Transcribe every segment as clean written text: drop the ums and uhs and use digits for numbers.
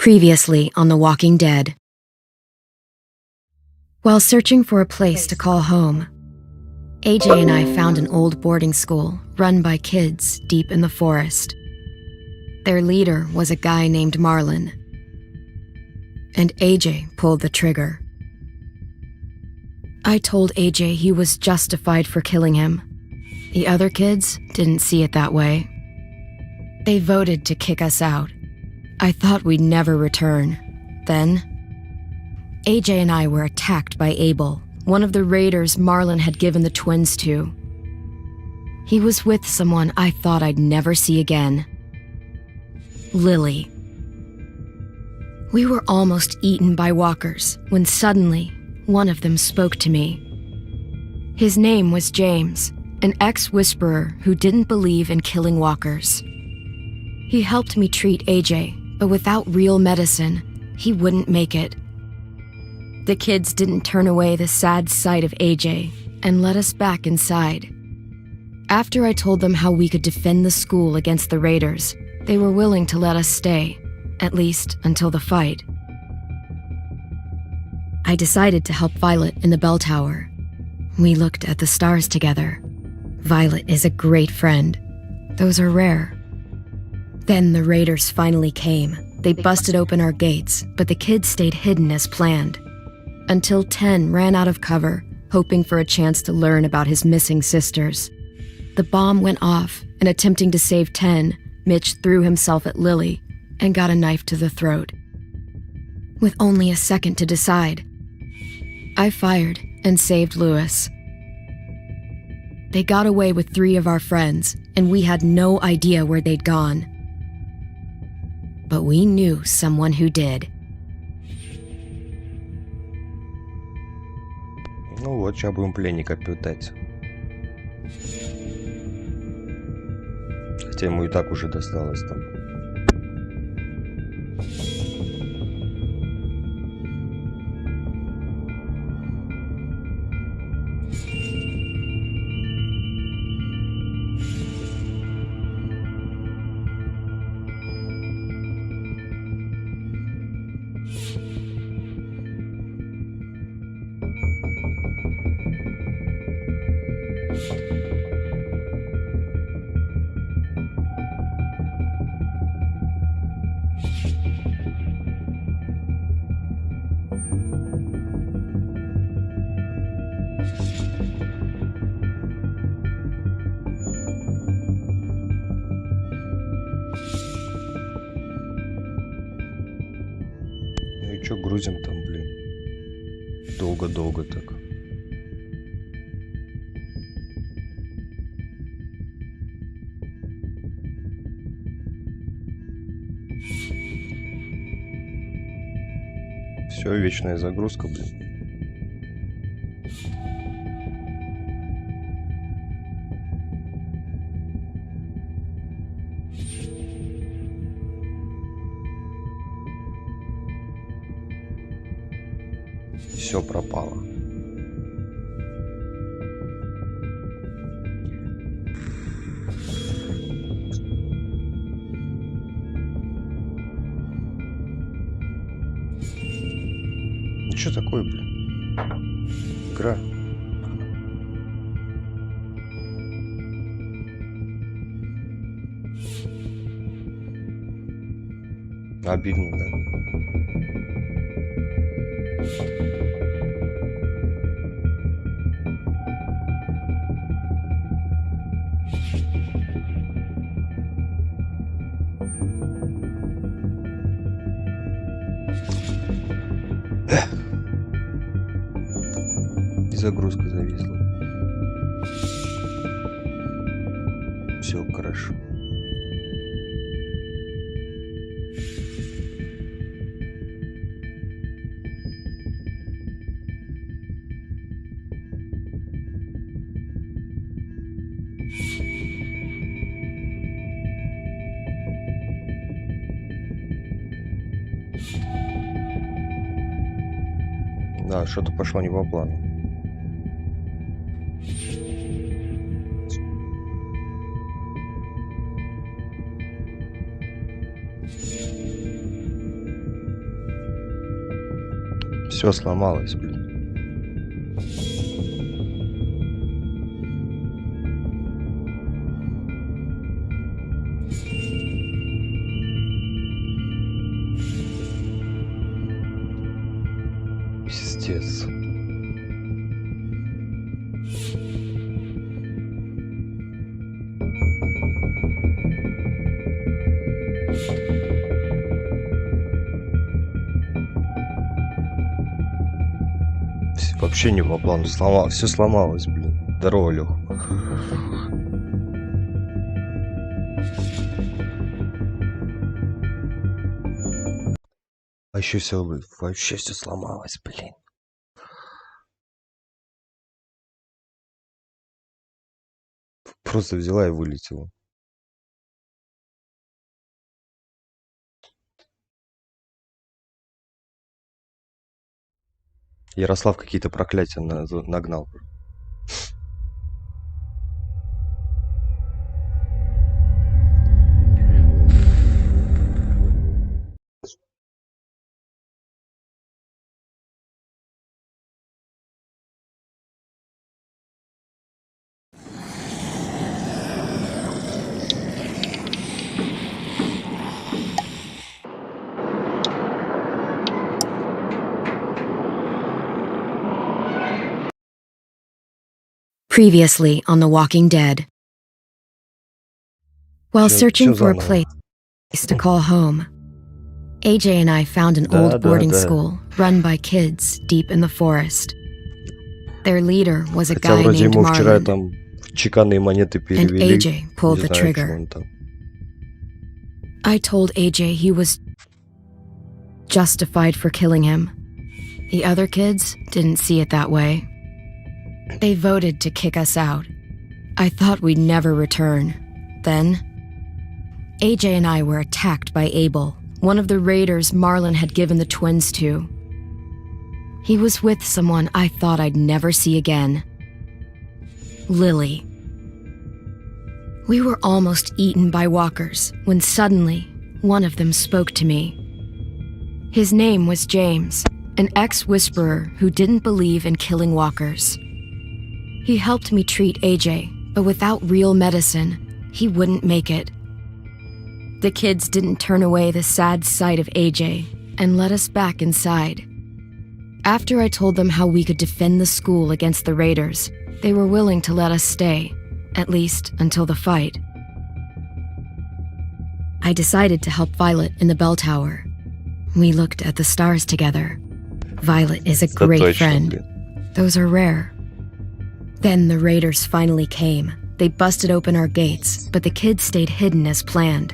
Previously on The Walking Dead. While searching for a place to call home, AJ and I found an old boarding school run by kids deep in the forest. Their leader was a guy named Marlon, and AJ pulled the trigger. I told AJ he was justified for killing him. The other kids didn't see it that way. They voted to kick us out. I thought we'd never return. Then, AJ and I were attacked by Abel, one of the raiders Marlon had given the twins to. He was with someone I thought I'd never see again. Lily. We were almost eaten by walkers when suddenly one of them spoke to me. His name was James, an ex-whisperer who didn't believe in killing walkers. He helped me treat AJ, but without real medicine, he wouldn't make it. The kids didn't turn away the sad sight of AJ and let us back inside. After I told them how we could defend the school against the raiders, they were willing to let us stay, at least until the fight. I decided to help Violet in the bell tower. We looked at the stars together. Violet is a great friend. Those are rare. Then the raiders finally came. They busted open our gates, but the kids stayed hidden as planned. Until 10 ran out of cover, hoping for a chance to learn about his missing sisters. The bomb went off, and attempting to save 10, Mitch threw himself at Lily and got a knife to the throat. With only a second to decide, I fired and saved Lewis. They got away with 3 of our friends, and we had no idea where they'd gone. But we knew someone who did. Ну вот, сейчас будем пленника пытать. Хотя ему и так уже досталось там. Чё грузим там, блин? Долго-долго так. Все, вечная загрузка, блин. Все пропало. Ну что такое, блин? Игра. Обидно, да? И загрузка зависла. Все хорошо. Да, что-то пошло не по плану. Все сломалось, блин. Пиздец. Вообще не по плану. Все сломалось, блин. Здорово, Лех. Вообще все сломалось, блин. Просто взяла и вылетела. Ярослав какие-то проклятия нагнал. Previously on The Walking Dead. While searching for a place to call home, AJ and I found an old boarding school run by kids deep in the forest. Their leader was a guy named Marlon, and AJ pulled the trigger. I told AJ he was justified for killing him. The other kids didn't see it that way. They voted to kick us out. I thought we'd never return. Then, AJ and I were attacked by Abel, one of the raiders Marlon had given the twins to. He was with someone I thought I'd never see again. Lily. We were almost eaten by walkers when suddenly one of them spoke to me. His name was James, an ex-whisperer who didn't believe in killing walkers. He helped me treat AJ, but without real medicine, he wouldn't make it. The kids didn't turn away the sad sight of AJ and let us back inside. After I told them how we could defend the school against the raiders, they were willing to let us stay, at least until the fight. I decided to help Violet in the bell tower. We looked at the stars together. Violet is a great friend. Those are rare. Then the raiders finally came. They busted open our gates, but the kids stayed hidden as planned.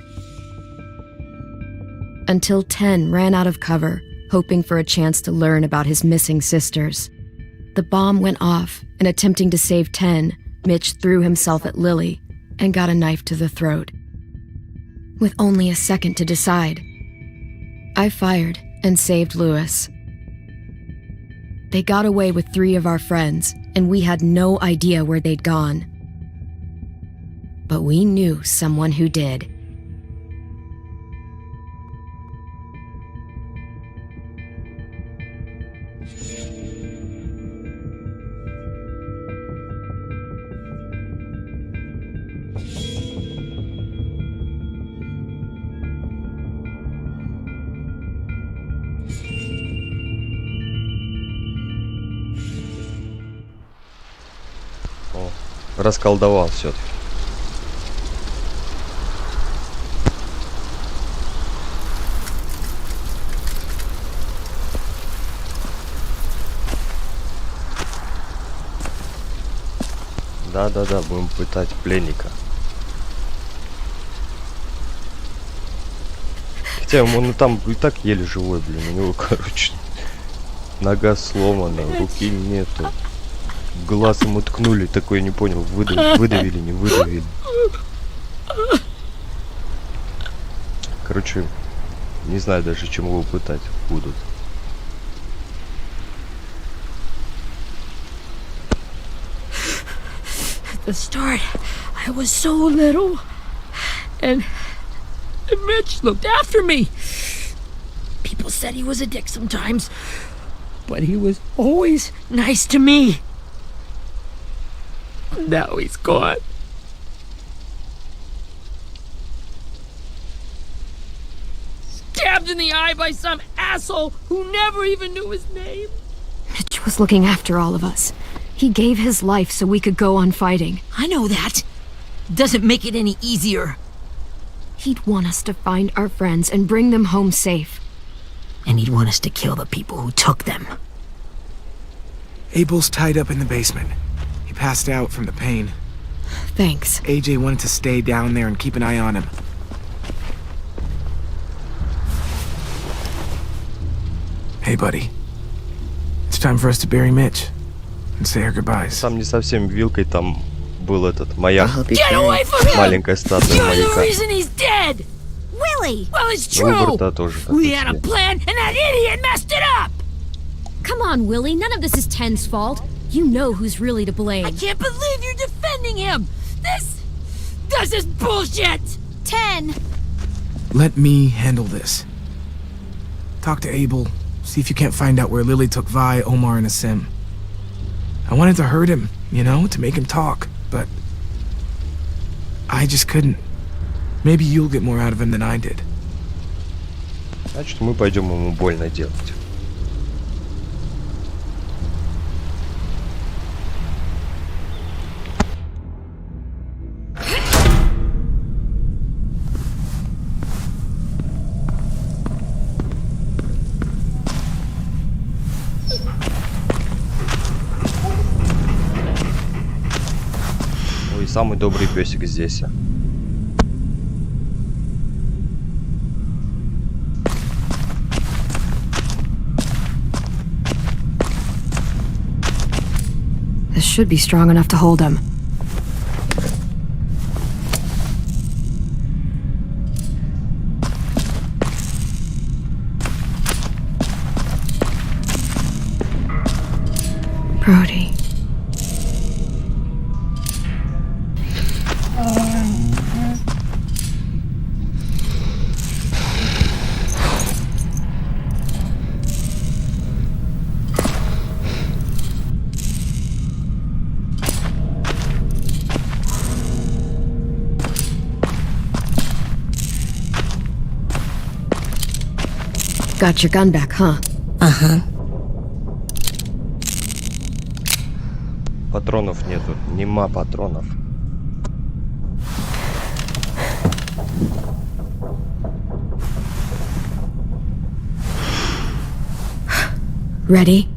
Until 10 ran out of cover, hoping for a chance to learn about his missing sisters. The bomb went off, and attempting to save 10, Mitch threw himself at Lily and got a knife to the throat. With only a second to decide, I fired and saved Lewis. They got away with 3 of our friends, and we had no idea where they'd gone. But we knew someone who did. Расколдовал все-таки. Да, будем пытать пленника. Хотя он там и так еле живой, блин, у него, короче, нога сломана, руки нету. Глаз ему ткнули, такой не понял, выдавили, не выдавили. Короче, не знаю даже, чем его пытать будут. At the start, I was so little, and Mitch looked after me. People said he was a dick sometimes, but he was always nice to me. Now he's gone. Stabbed in the eye by some asshole who never even knew his name. Mitch was looking after all of us. He gave his life so we could go on fighting. I know that. Doesn't make it any easier. He'd want us to find our friends and bring them home safe. And he'd want us to kill the people who took them. Abel's tied up in the basement. He passed out from the pain. Thanks. AJ wanted to stay down there and keep an eye on him. Hey, buddy. It's time for us to bury Mitch and say our goodbyes. Там не совсем вилкой, там был этот маяк. Get away from him! Маленькая статуя You're the маяка. reason he's dead! Willie! Well, it's Ну, true! выбор-то тоже We had a такой себе. plan and that idiot messed it up! Come on, Willie. None of this is Ten's fault. You know who's really to blame. I can't believe you're defending him! This is bullshit! 10! Let me handle this. Talk to Abel. See if you can't find out where Lily took Vi, Omar, and Asim. I wanted to hurt him, you know, to make him talk, but I just couldn't. Maybe you'll get more out of him than I did. Значит, мы пойдем ему больно делать. Ой, самый добрый песик здесь. This should be strong enough to hold him. Brody. Got your gun back, huh? Uh-huh. Патронов нету. Нема патронов. Ready?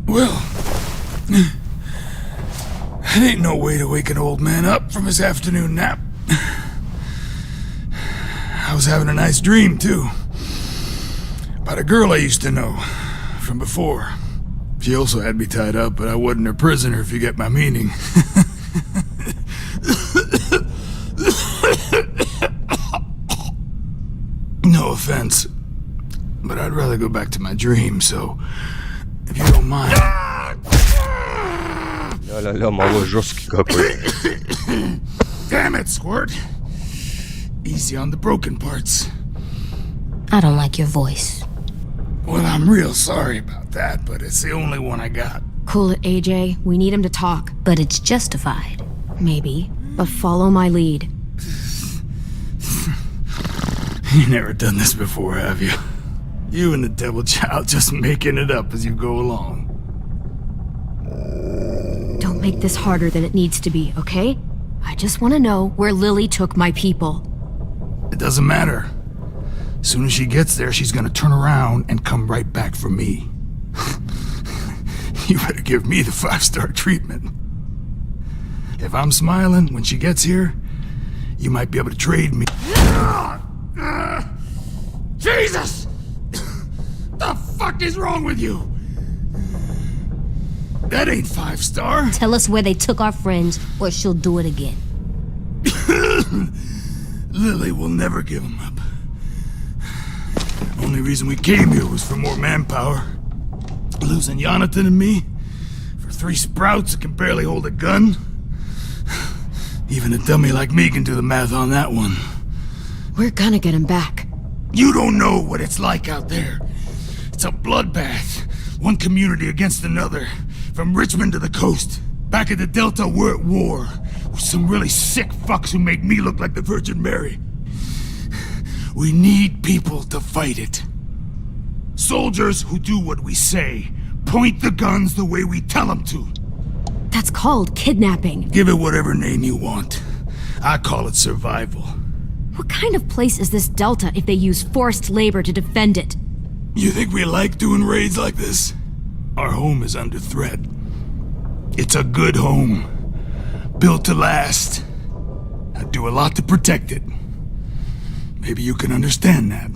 Well, that ain't no way to wake an old man up from his afternoon nap. I was having a nice dream, too. About a girl I used to know from before. She also had me tied up, but I wasn't her prisoner, if you get my meaning. No offense, but I'd rather go back to my dream, so if you don't mind. Ля-ля-ля, малой жесткий какой. Damn it, Squirt. Easy on the broken parts. I don't like your voice. Well, I'm real sorry about that, but it's the only one I got. Cool it, AJ. We need him to talk. But it's justified. Maybe. But follow my lead. You've never done this before, have you? You and the devil child just making it up as you go along. Don't make this harder than it needs to be, okay? I just want to know where Lily took my people. It doesn't matter. As soon as she gets there, she's gonna turn around and come right back for me. You better give me the 5-star treatment. If I'm smiling when she gets here, you might be able to trade me. Jesus! The fuck is wrong with you? That ain't 5-star. Tell us where they took our friends, or she'll do it again. Lily will never give him up. only reason we came here was for more manpower. Losing Jonathan and me for 3 sprouts that can barely hold a gun. Even a dummy like me can do the math on that one. We're gonna get him back. You don't know what it's like out there. It's a bloodbath. One community against another. From Richmond to the coast. Back at the Delta, we're at war. With some really sick fucks who make me look like the Virgin Mary. We need people to fight it. Soldiers who do what we say. Point the guns the way we tell them to. That's called kidnapping. Give it whatever name you want. I call it survival. What kind of place is this Delta if they use forced labor to defend it? You think we like doing raids like this? Our home is under threat. It's a good home. Built to last. I'd do a lot to protect it. Maybe you can understand that.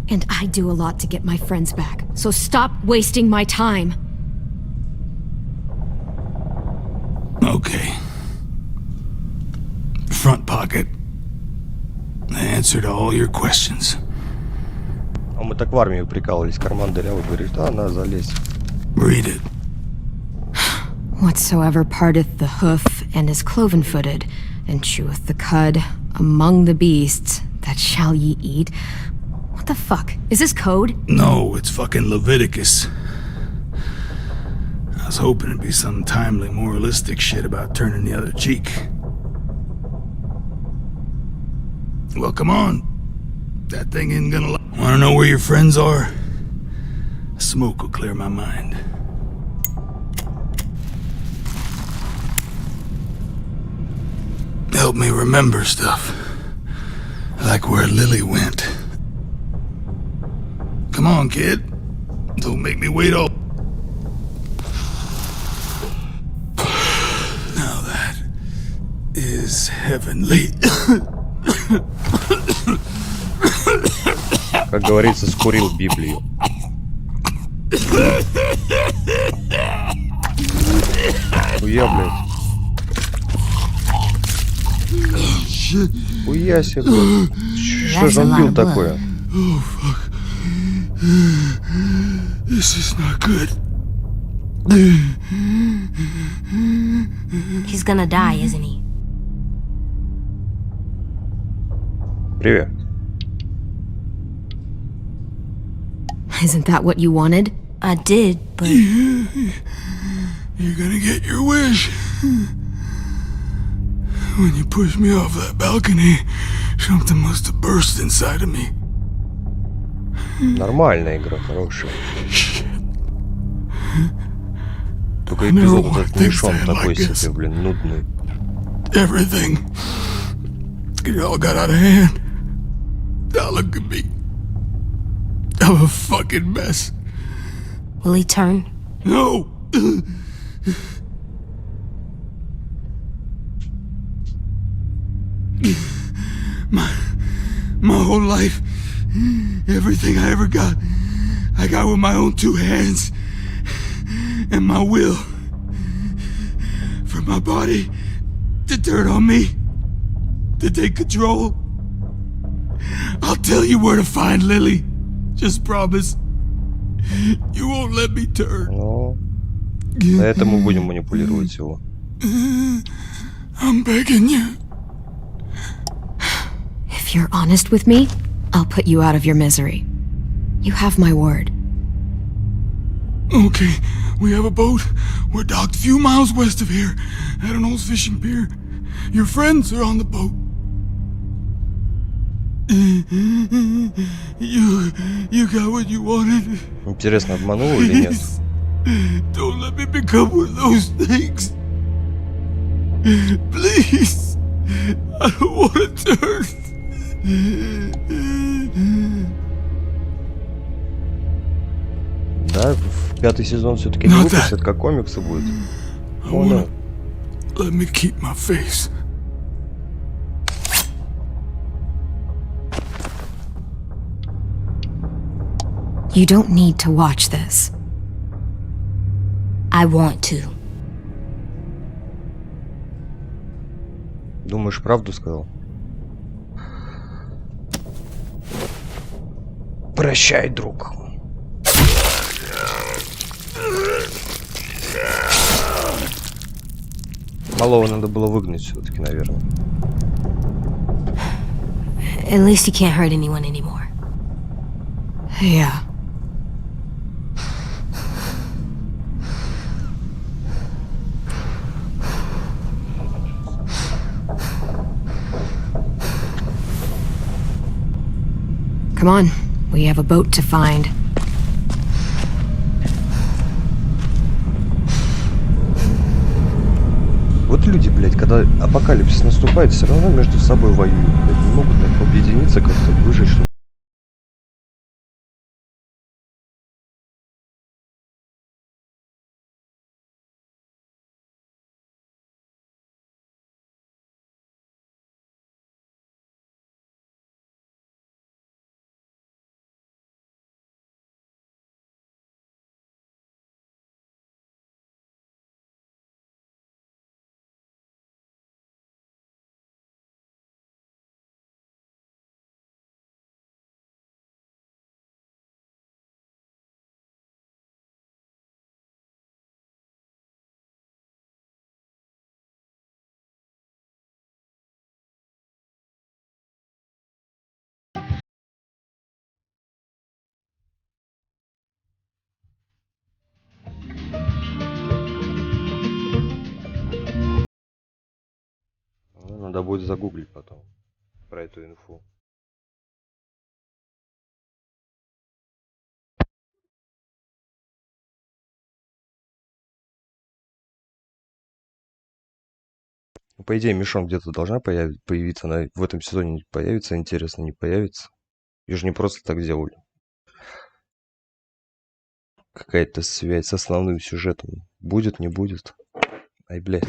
And I do a lot to get my friends back, so stop wasting my time. Okay. Front pocket. The answer to all your questions. А мы так в армию прикалывались, карман дырявый, говорит, да, на, залезь. Read it. Whatsoever parteth the hoof and is cloven-footed, and cheweth the cud among the beasts, that shall ye eat. What the fuck? Is this code? No, it's fucking Leviticus. I was hoping it'd be some timely moralistic shit about turning the other cheek. Well, come on. That thing ain't gonna wanna know where your friends are? Smoke will clear my mind. Help me remember stuff. Like where Lily went. Come on, kid. Don't make me wait all... Now that is heavenly. Как говорится, скурил Библию. Хуя, блядь. Хуя себе, блядь. Что же он пил такое? Oh, fuck. This is not good. He's gonna die, isn't he? Привет. Isn't that what you wanted? I did, but You're gonna get your wish. When you pushed me off that balcony, something must have burst inside of me. Нормальная игра, хорошая. Только эпизод этот лишён такой себе, блин, нудный. Everything. It all got out of hand. Now look at me. I'm a fucking mess. will he turn? No! My whole life, everything I ever got, I got with my own 2 hands and my will. For my body to turn on me, to take control. I'll tell you where to find Lily. Just promise. You won't let me turn. Ну, на этом мы будем манипулировать всего. I'm begging you. If you're honest with me, I'll put you out of your misery. You have my word. Okay, we have a boat. We're docked a few miles west of here, at an old fishing pier. Your friends are on the boat. You got what you wanted. Интересно, обманул или нет? Don't let me become one of those things. Please. I don't want to turn. Да, в 5-й сезон все-таки не выпустят, как комиксы будет. Понял. Let me keep my face. You don't need to watch this. I want to. Думаешь, правду сказал? Прощай, друг. Малого надо было выгнать все-таки, наверное. At least you can't hurt anyone anymore. Yeah. Come on, we have a boat to find. Вот люди, блядь, когда апокалипсис наступает, все равно между собой воюют, блядь, не могут, блядь, объединиться как-то, выжить, что. Надо будет загуглить потом про эту инфу. Ну, по идее, Мишон где-то должна появиться. Она в этом сезоне не появится, интересно, не появится. Ее же не просто так делали. Какая-то связь с основным сюжетом. Будет, не будет. Ай, блядь.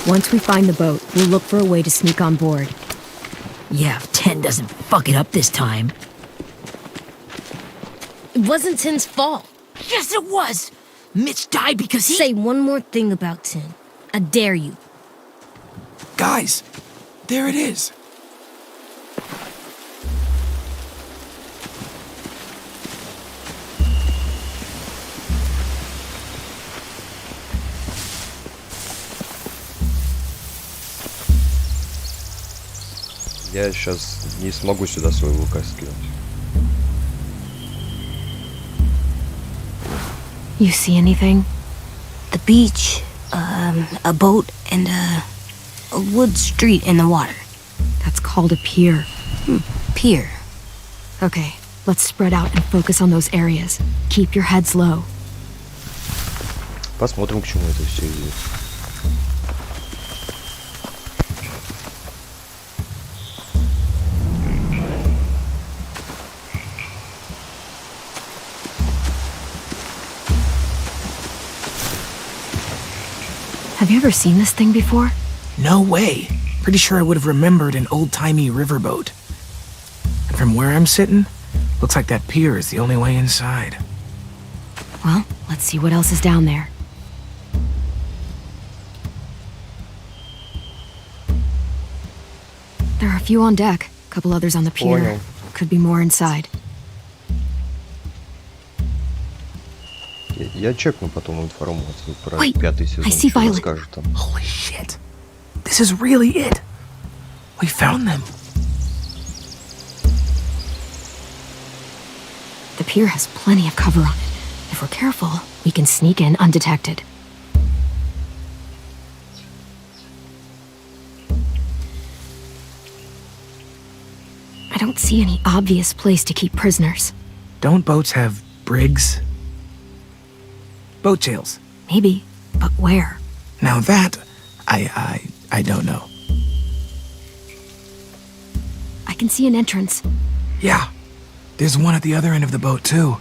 Once we find the boat, we'll look for a way to sneak on board. Yeah, if 10 doesn't fuck it up this time. It wasn't Tin's fault. Yes, it was! Mitch died because he... Say one more thing about Tin. I dare you. Guys, there it is. Я сейчас не смогу сюда свой ВК скинуть. You see anything? The beach, a boat, and a wood street in the water. That's called a pier. Pier. Okay, let's spread out and focus on those areas. Keep your heads low. Посмотрим, к чему это все идет. Have you ever seen this thing before? No way. Pretty sure I would have remembered an old-timey riverboat. And from where I'm sitting, looks like that pier is the only way inside. Well, let's see what else is down there. There are a few on deck, a couple others on the pier. Понял. Could be more inside. Я чекну потом информацию про Wait, пятый сезон. I see Что Violet. расскажет там. Holy shit. This is really it. We found them. The pier has plenty of cover on it. If we're careful, we can sneak in undetected. I don't see any obvious place to keep prisoners. Don't boats have brigs? Boat jails. Maybe, but where? Now that, I don't know. I can see an entrance. Yeah. There's one at the other end of the boat, too.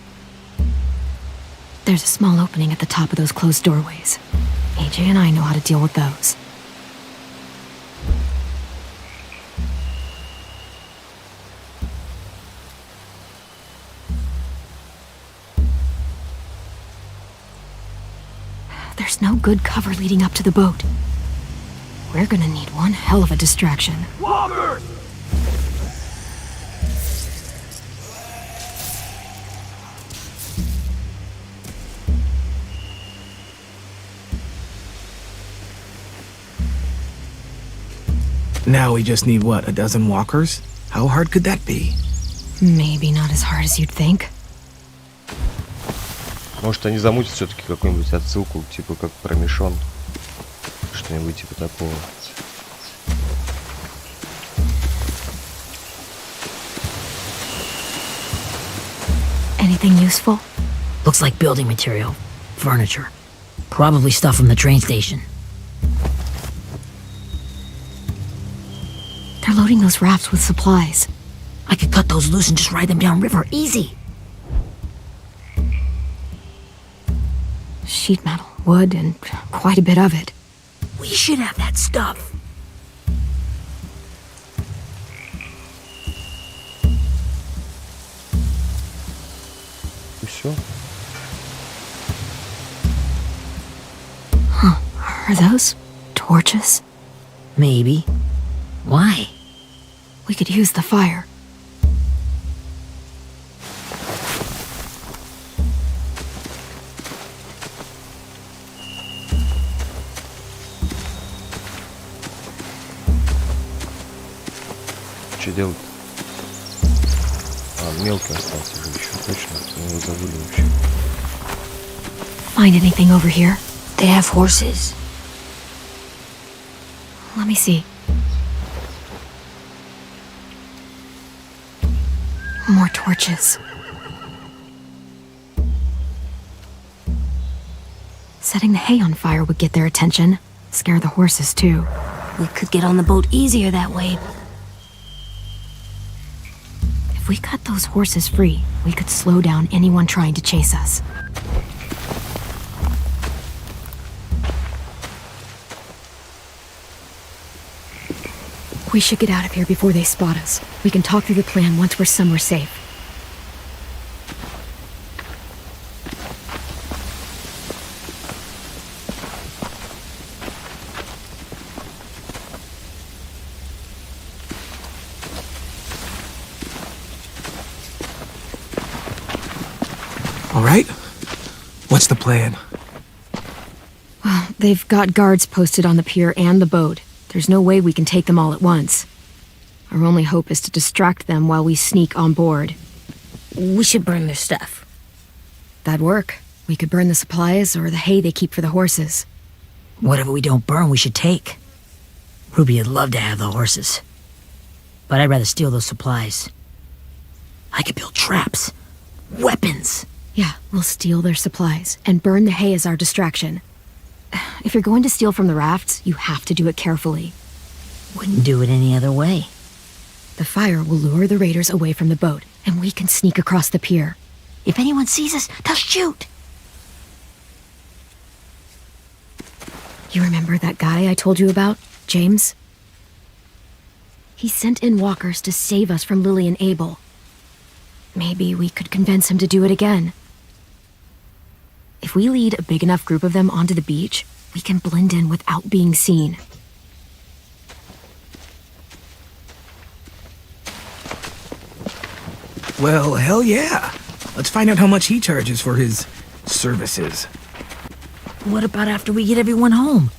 There's a small opening at the top of those closed doorways. AJ and I know how to deal with those. There's no good cover leading up to the boat. We're gonna need one hell of a distraction. Walker! Now we just need, what, a dozen walkers? How hard could that be? Maybe not as hard as you'd think. Может, они замутят все-таки какую-нибудь отсылку, типа как про Мишон. Что-нибудь типа такого. Anything useful? Looks like building material. Furniture. Probably stuff from the train station. They're loading those rafts with supplies. I could cut those loose and just ride them downriver. Easy. Sheet metal, wood, and quite a bit of it. We should have that stuff. И все. Are those torches? Maybe. Why? We could use the fire. Что делать? А, мелкий остался же еще, точно. Мы его забыли вообще. Find anything over here? They have horses. Let me see. More torches. Setting the hay on fire would get their attention. Scare the horses, too. We could get on the boat easier that way. If we cut those horses free, we could slow down anyone trying to chase us. We should get out of here before they spot us. We can talk through the plan once we're somewhere safe. All right? What's the plan? Well, they've got guards posted on the pier and the boat. There's no way we can take them all at once. Our only hope is to distract them while we sneak on board. We should burn their stuff. That'd work. We could burn the supplies or the hay they keep for the horses. Whatever we don't burn, we should take. Ruby'd love to have the horses. But I'd rather steal those supplies. I could build traps. Weapons. Yeah, we'll steal their supplies and burn the hay as our distraction. If you're going to steal from the rafts, you have to do it carefully. Wouldn't do it any other way. The fire will lure the raiders away from the boat, and we can sneak across the pier. If anyone sees us, they'll shoot. You remember that guy I told you about, James? He sent in walkers to save us from Lily and Abel. Maybe we could convince him to do it again. If we lead a big enough group of them onto the beach, we can blend in without being seen. Well, hell yeah. Let's find out how much he charges for his services. What about after we get everyone home?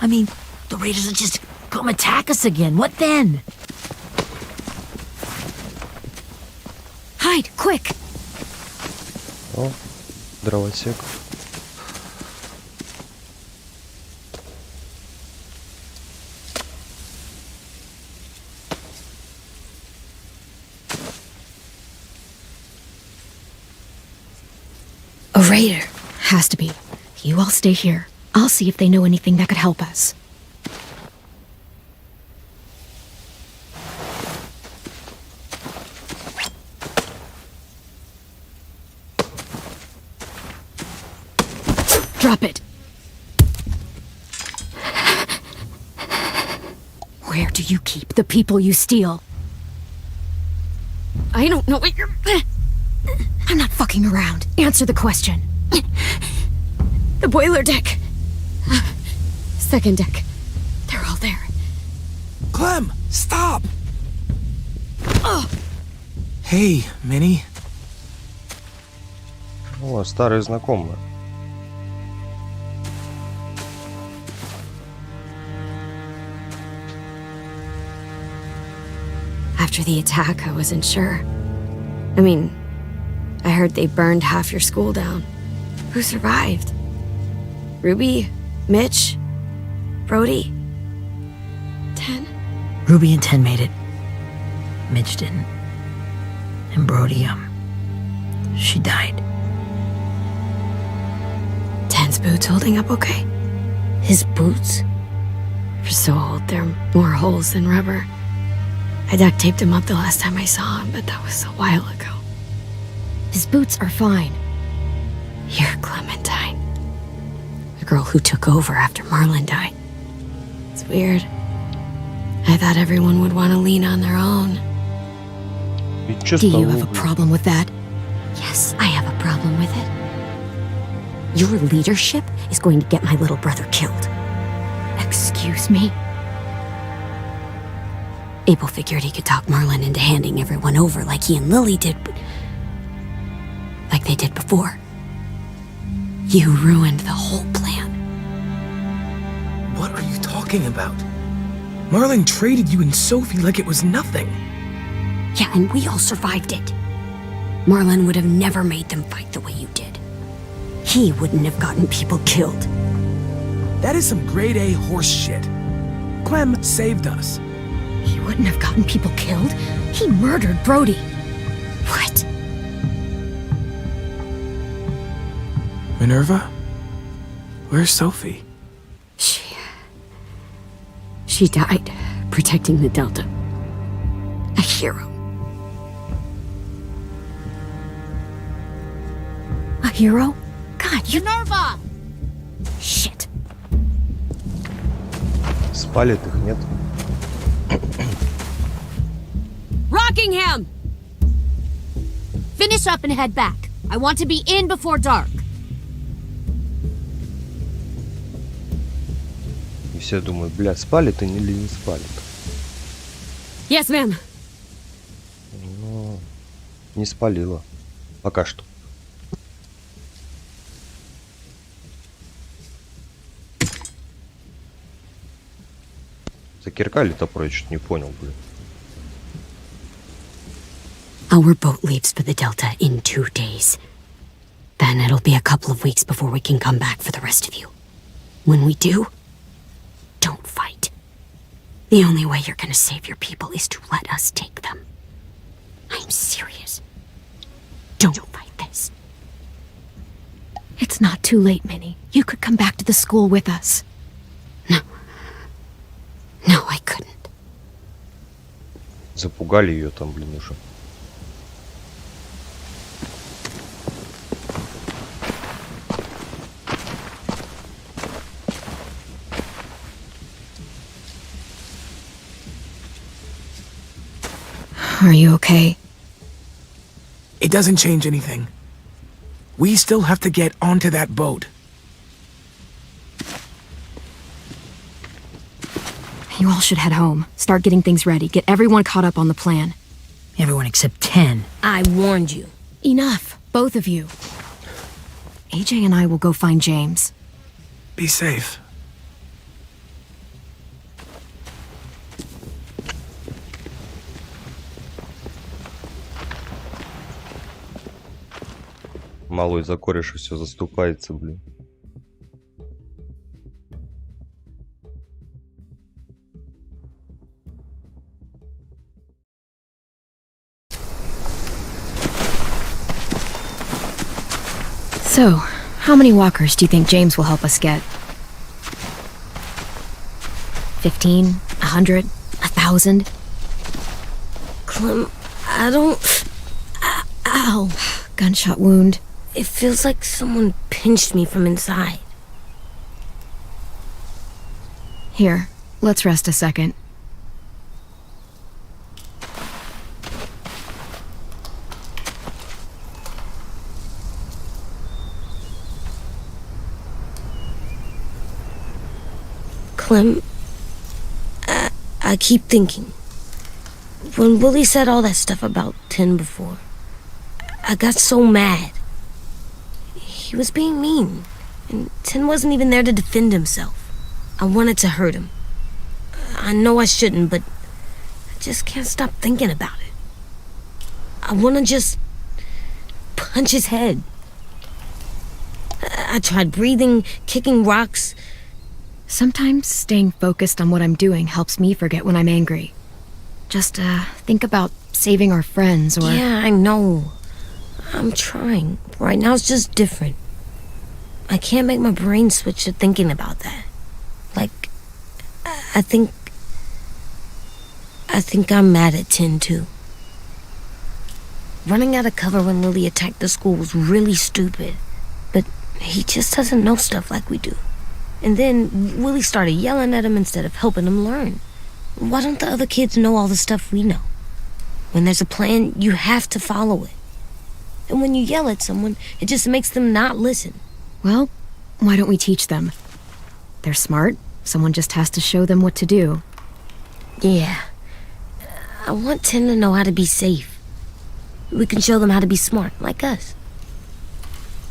I mean, the raiders will just come attack us again. What then? Hide, quick! О, дровосек. A raider. Has to be. You all stay here. I'll see if they know anything that could help us. Drop it. Where do you keep the people you steal? I don't know what you're... I'm not fucking around. Answer the question. The boiler deck. Second deck. They're all there. Clem, stop! Hey, Minnie. О, старые знакомые. After the attack, I wasn't sure. I mean, I heard they burned half your school down. Who survived? Ruby? Mitch? Brody? 10? Ruby and 10 made it. Mitch didn't. And Brody, she died. 10's boots holding up okay? His boots? They're so old, there are more holes than rubber. I duct taped him up the last time I saw him, but that was a while ago. His boots are fine. You're Clementine. The girl who took over after Marlon died. It's weird. I thought everyone would want to lean on their own. Do you have a problem with that? Yes, I have a problem with it. Your leadership is going to get my little brother killed. Excuse me? Abel figured he could talk Marlon into handing everyone over like he and Lily did, but like they did before. You ruined the whole plan. What are you talking about? Marlon traded you and Sophie like it was nothing. Yeah, and we all survived it. Marlon would have never made them fight the way you did. He wouldn't have gotten people killed. That is some grade A horse shit. Clem saved us. He wouldn't have gotten people killed. He murdered Brody. What? Minerva? Where's Sophie? She died protecting the Delta. A hero. A hero? God, you... Minerva! Shit. Спалит их, нет? Rockingham! Finish up and head back. I want to be in before dark. И все думают, бля, спалит они или не спалит. Yes, ma'am. Ну, не спалила. Пока что. За кирка или топор, я что-то не понял, блин. Our boat leaves for the Delta in 2 days. Then it'll be a couple of weeks before we can come back for the rest of you. When we do, don't fight. The only way you're gonna save your people is to let us take them. I'm serious. Don't fight this. It's not too late, Minnie. You could come back to the school with us. No, I couldn't. Запугали ее там, блин, уже. Are you okay? It doesn't change anything. We still have to get onto that boat. You all should head home. Start getting things ready. Get everyone caught up on the plan. Everyone except 10. I warned you. Enough, both of you. AJ and I will go find James. Be safe. Малой за кореша все заступается, блин. So, how many walkers do you think James will help us get? 15? 100? 1,000? Clem, I don't... Ow. Gunshot wound. It feels like someone pinched me from inside. Here, let's rest a second. Clem, I keep thinking. When Willie said all that stuff about Tin before, I got so mad. He was being mean, and Tin wasn't even there to defend himself. I wanted to hurt him. I know I shouldn't, but I just can't stop thinking about it. I want to just punch his head. I tried breathing, kicking rocks. Sometimes staying focused on what I'm doing helps me forget when I'm angry. Just think about saving our friends or... Yeah, I know. I'm trying. Right now it's just different. I can't make my brain switch to thinking about that. Like, I think I'm mad at Tin too. Running out of cover when Lily attacked the school was really stupid. But he just doesn't know stuff like we do. And then Willie started yelling at him instead of helping him learn. Why don't the other kids know all the stuff we know? When there's a plan, you have to follow it. And when you yell at someone, it just makes them not listen. Well, why don't we teach them? They're smart. Someone just has to show them what to do. Yeah. I want Tin to know how to be safe. We can show them how to be smart, like us.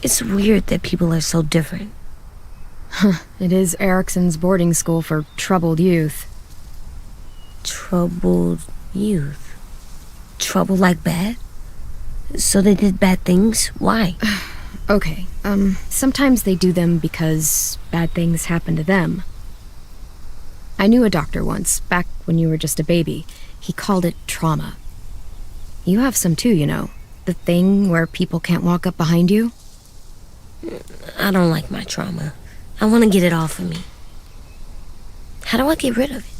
It's weird that people are so different. It is Erickson's boarding school for troubled youth. Troubled youth? Trouble like bad? So they did bad things? Why? Okay, sometimes they do them because bad things happen to them. I knew a doctor once, back when you were just a baby. He called it trauma. You have some too, you know. The thing where people can't walk up behind you. I don't like my trauma. I want to get it off of me. How do I get rid of it?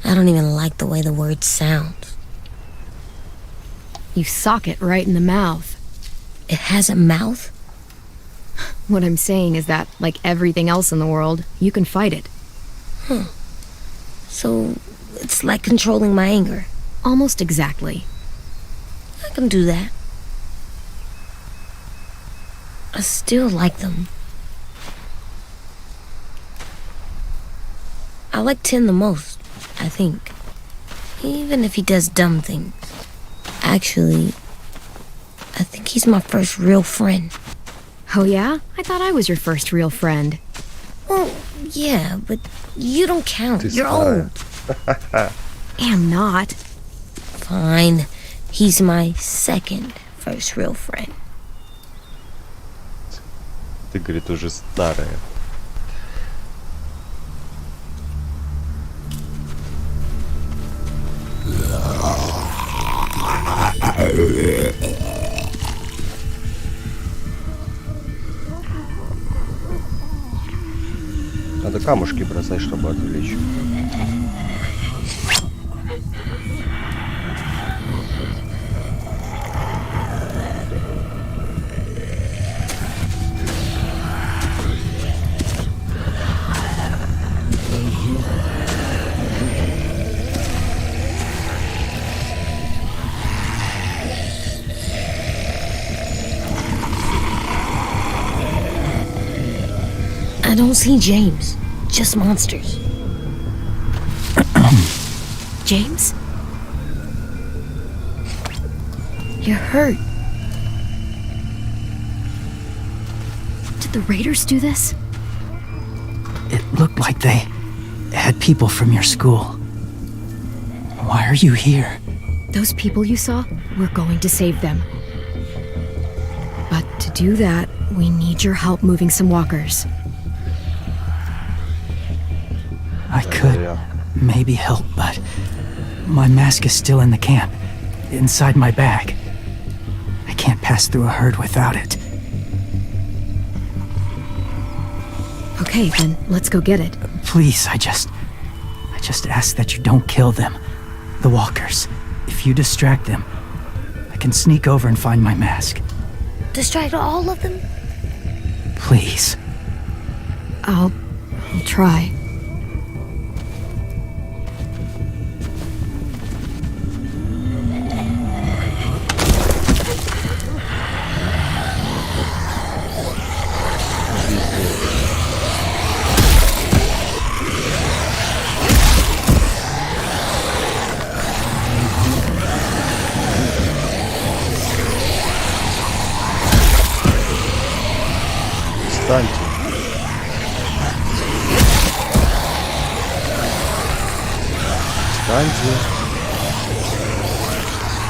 I don't even like the way the word sounds. You sock it right in the mouth. It has a mouth? What I'm saying is that, like everything else in the world, you can fight it. So, it's like controlling my anger. Almost exactly. I can do that. I still like them. I like Tin the most, I think. Even if he does dumb things. Actually, I think he's my first real friend. Oh yeah? I thought I was your first real friend. Well, yeah, but you don't count. Ты You're старая. old. Am not. Fine. He's my second first real friend. Ты, говорит, уже старая. Надо камушки бросать, чтобы отвлечь. I don't see James. Just monsters. James? You're hurt. Did the Raiders do this? It looked like they had people from your school. Why are you here? Those people you saw, we're going to save them. But to do that, we need your help moving some walkers. I could maybe help, but my mask is still in the camp, inside my bag. I can't pass through a herd without it. Okay, then let's go get it. Please, I just ask that you don't kill them. The walkers. If you distract them, I can sneak over and find my mask. Distract all of them? Please. I'll try. Встаньте. Встаньте.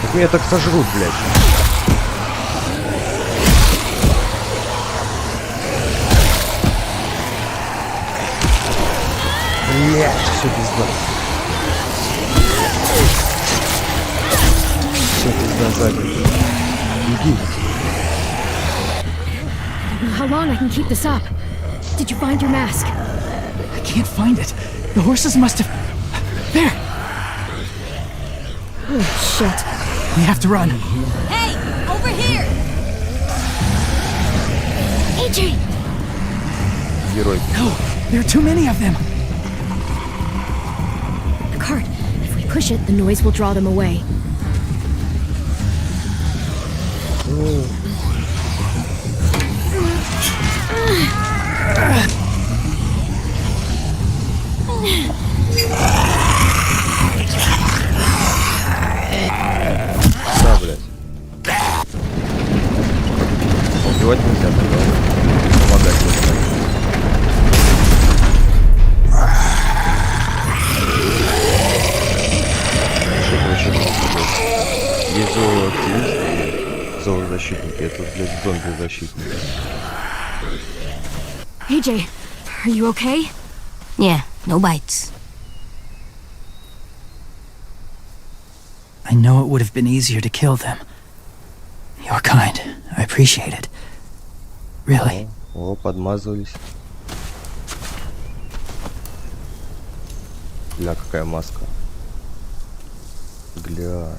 Так меня так сожрут, блядь. Блядь, все пизда. Все пизда сзади. Беги. How long I can keep this up? Did you find your mask? I can't find it. The horses must have... There! Oh, shit. We have to run. Hey, over here! AJ! Герой. No, there are too many of them. The cart. If we push it, the noise will draw them away. Да, блядь. Убивать нельзя, тогда помогать нельзя. Что это вообще такое? Есть зооактивисты и зоозащитники. Это, блядь, зомби-защитники. AJ, are you okay? Yeah, no bites. I know it would have been easier to kill them. You're kind. I appreciate it. Really. О, подмазывались. Бля, какая маска. Гля.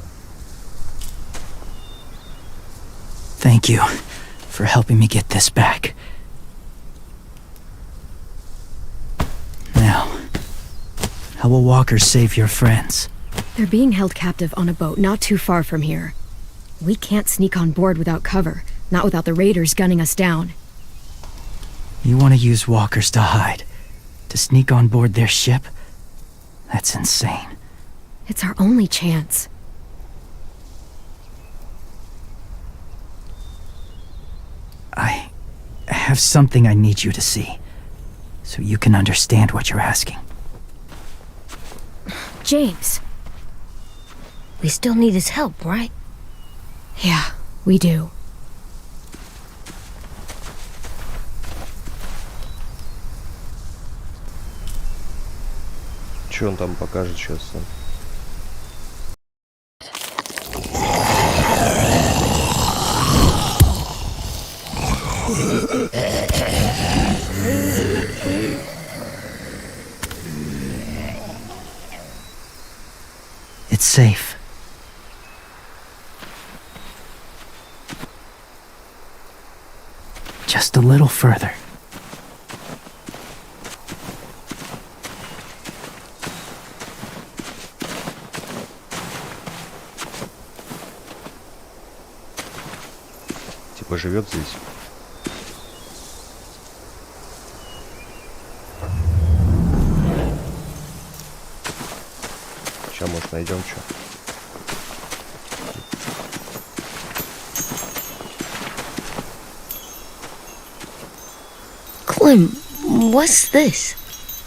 Thank you for helping me get this back. Now, how will walkers save your friends? They're being held captive on a boat not too far from here. We can't sneak on board without cover, not without the raiders gunning us down. You want to use walkers to hide? To sneak on board their ship? That's insane. It's our only chance. I have something I need you to see, so you can understand what you're asking. James. We still need his help, right? Yeah, we do. Что он там покажет сейчас? It's safe. Just a little further. Типа живет здесь. Сейчас, может, найдем что. Clem, what's this?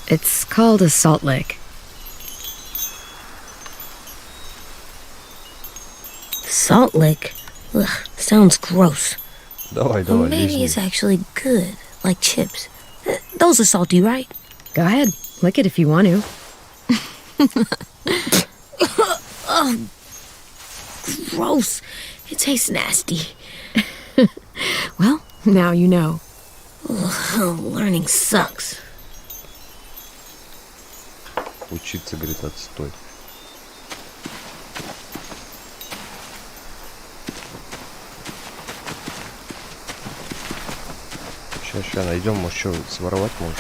It's called a salt lick. Salt lick? Ugh, sounds gross. Давай, Or давай, maybe лизни. it's actually good, like chips. Those are salty, right? Go ahead, lick it if you want to. Gross. It tastes nasty. Well, now you know. Ugh, learning sucks. Учиться, говорит, отстой. Сейчас найдем, может, что своровать можно.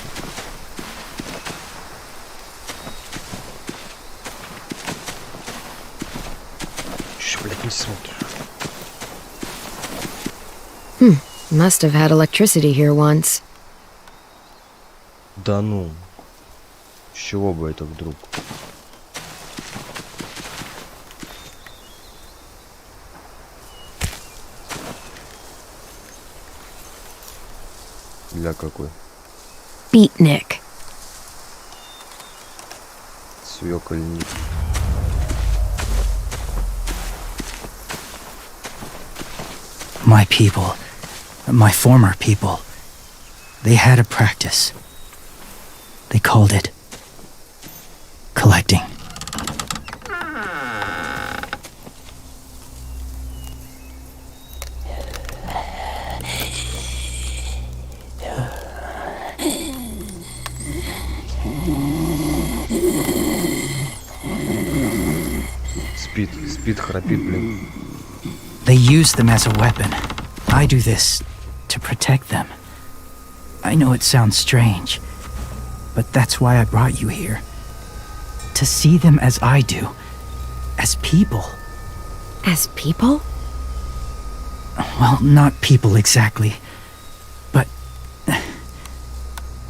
Чё, блядь, не смотрю. Must have had electricity here once. Да ну. С чего бы это вдруг? Для какой? Beatnik. Свекольник. My people, my former people, they had a practice. They called it collecting. Спит, храпит, блин. They use them as a weapon. I do this to protect them. I know it sounds strange, but that's why I brought you here. To see them as I do, as people. As people? Well, not people exactly, but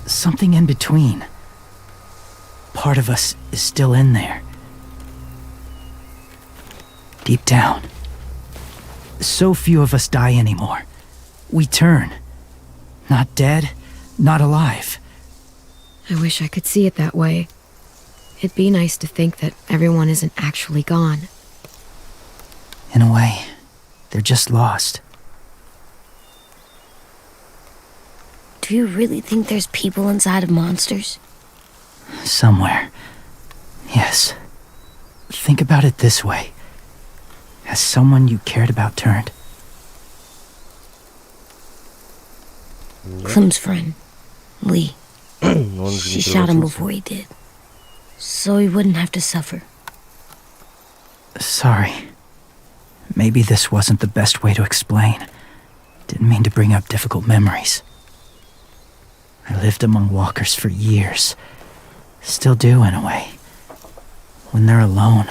something in between. Part of us is still in there. Deep down. So few of us die anymore. We turn. Not dead, not alive. I wish I could see it that way. It'd be nice to think that everyone isn't actually gone. In a way, they're just lost. Do you really think there's people inside of monsters? Somewhere. Yes. Think about it this way. Has someone you cared about turned? Clem's friend, Lee. Но он же She не shot him превратился. before he did. So he wouldn't have to suffer. Sorry. Maybe this wasn't the best way to explain. Didn't mean to bring up difficult memories. I lived among walkers for years. Still do, in a way. When they're alone,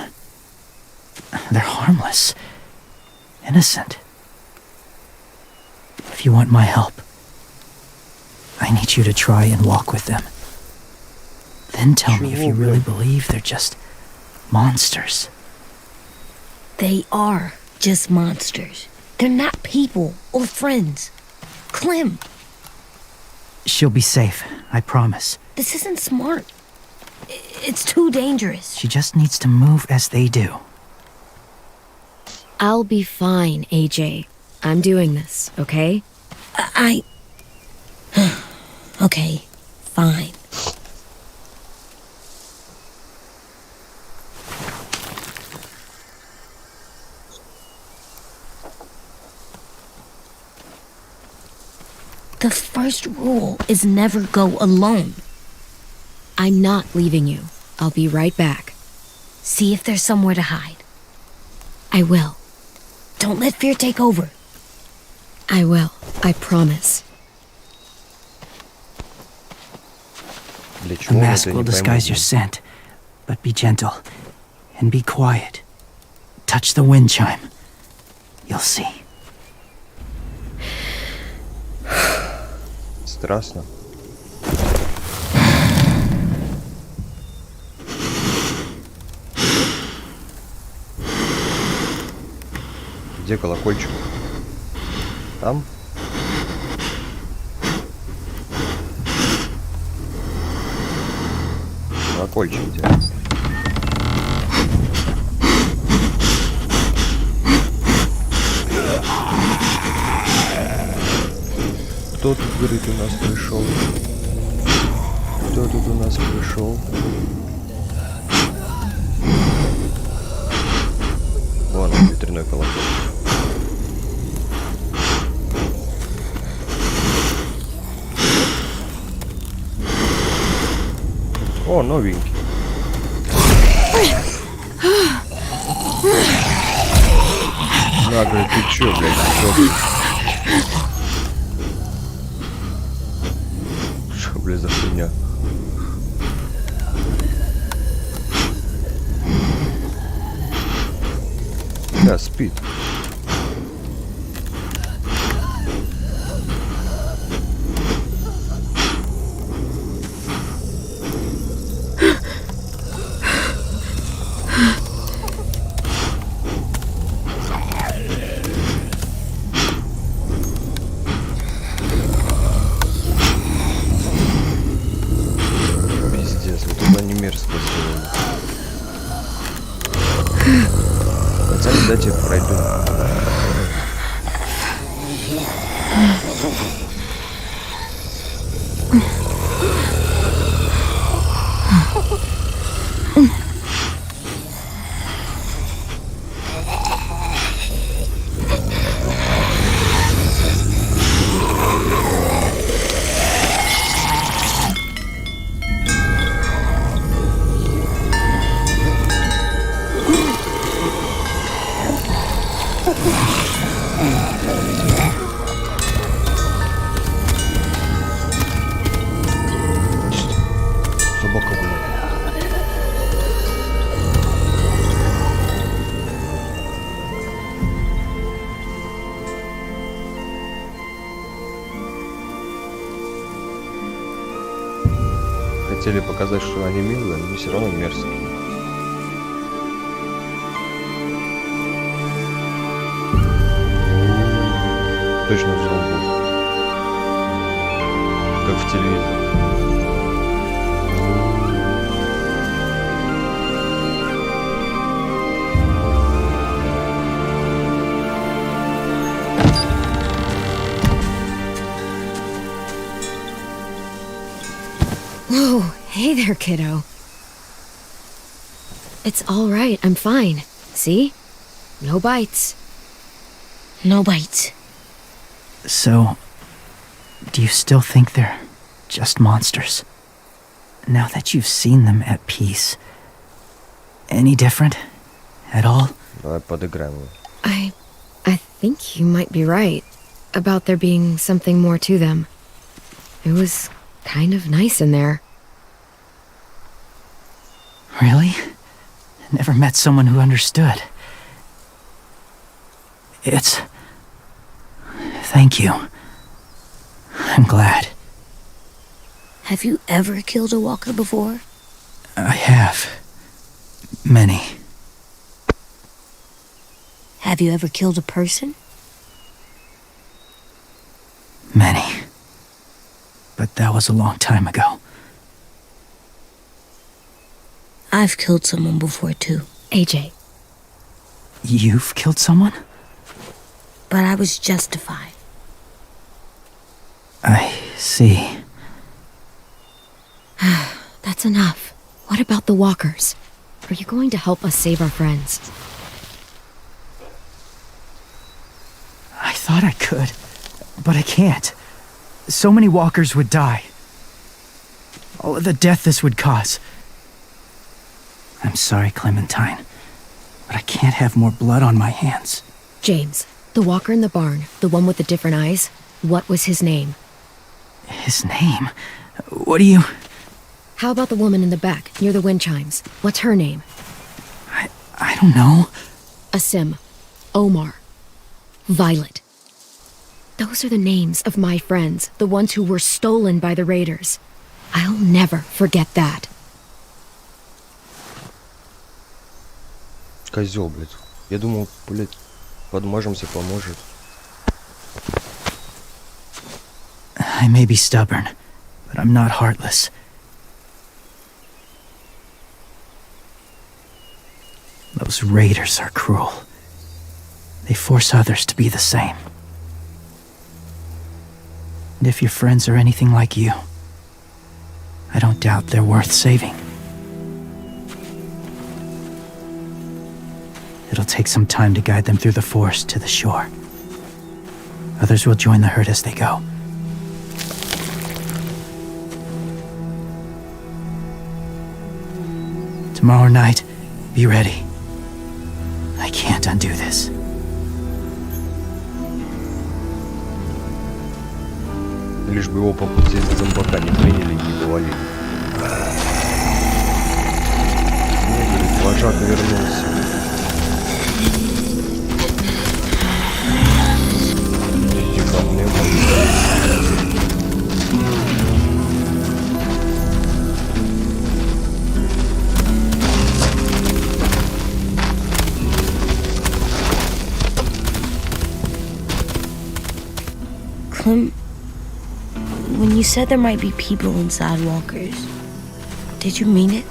they're harmless. Innocent. If you want my help, I need you to try and walk with them. Then tell me if you really believe they're just monsters. They are just monsters. They're not people or friends. Clem, She'll be safe, I promise. this isn't smart. It's too dangerous. She just needs to move as they do. I'll be fine, AJ. I'm doing this, okay? Okay, fine. The first rule is never go alone. I'm not leaving you. I'll be right back. See if there's somewhere to hide. I will. Don't let fear take over. I will. I promise. Для The чего он mask это, will не disguise пойму. your scent, but be gentle and be quiet. Touch the wind chime. You'll see. Страшно. Где колокольчик? Там? Колокольчик где? Кто тут, говорит, у нас пришел? Кто тут у нас пришел? Вон он, ветряной колокольчик. О, новенький. На, говорит, ты чё, блядь, Что, блядь, за хуйня? Да, спит. Собака, блин. Хотели показать, что они милые, но все равно мерзкие. Точно зомби. Как в телевизоре. Whoa, hey there, kiddo. It's all right, I'm fine. See? No bites. No bites. So, do you still think they're just monsters? Now that you've seen them at peace, any different at all? Давай подыграем. I think you might be right about there being something more to them. It was kind of nice in there. Really? Never met someone who understood. Thank you. I'm glad. Have you ever killed a walker before? I have. Many. Have you ever killed a person? Many. But that was a long time ago. I've killed someone before too. AJ. You've killed someone? But I was justified. I see. That's enough. What about the walkers? Are you going to help us save our friends? I thought I could, but I can't. So many walkers would die. All of the death this would cause. I'm sorry, Clementine, but I can't have more blood on my hands. James, the walker in the barn, the one with the different eyes, what was his name? His name? What do you... How about the woman in the back, near the wind chimes? What's her name? I don't know. Asim, Omar, Violet. Those are the names of my friends, the ones who were stolen by the raiders. I'll never forget that. Козел, блядь. Я думал, блядь, подмажемся, поможет. I may be stubborn, but I'm not heartless. Those raiders are cruel. They force others to be the same. And if your friends are anything like you, I don't doubt they're worth saving. It'll take some time to guide them through the forest to the shore. Others will join the herd as they go. Tomorrow night, be ready. I can't undo this. Лишь бы его по пути за зомбака не приняли и не повалили. Вожак вернулся. Идите ко мне, Clem, when you said there might be people inside walkers, did you mean it?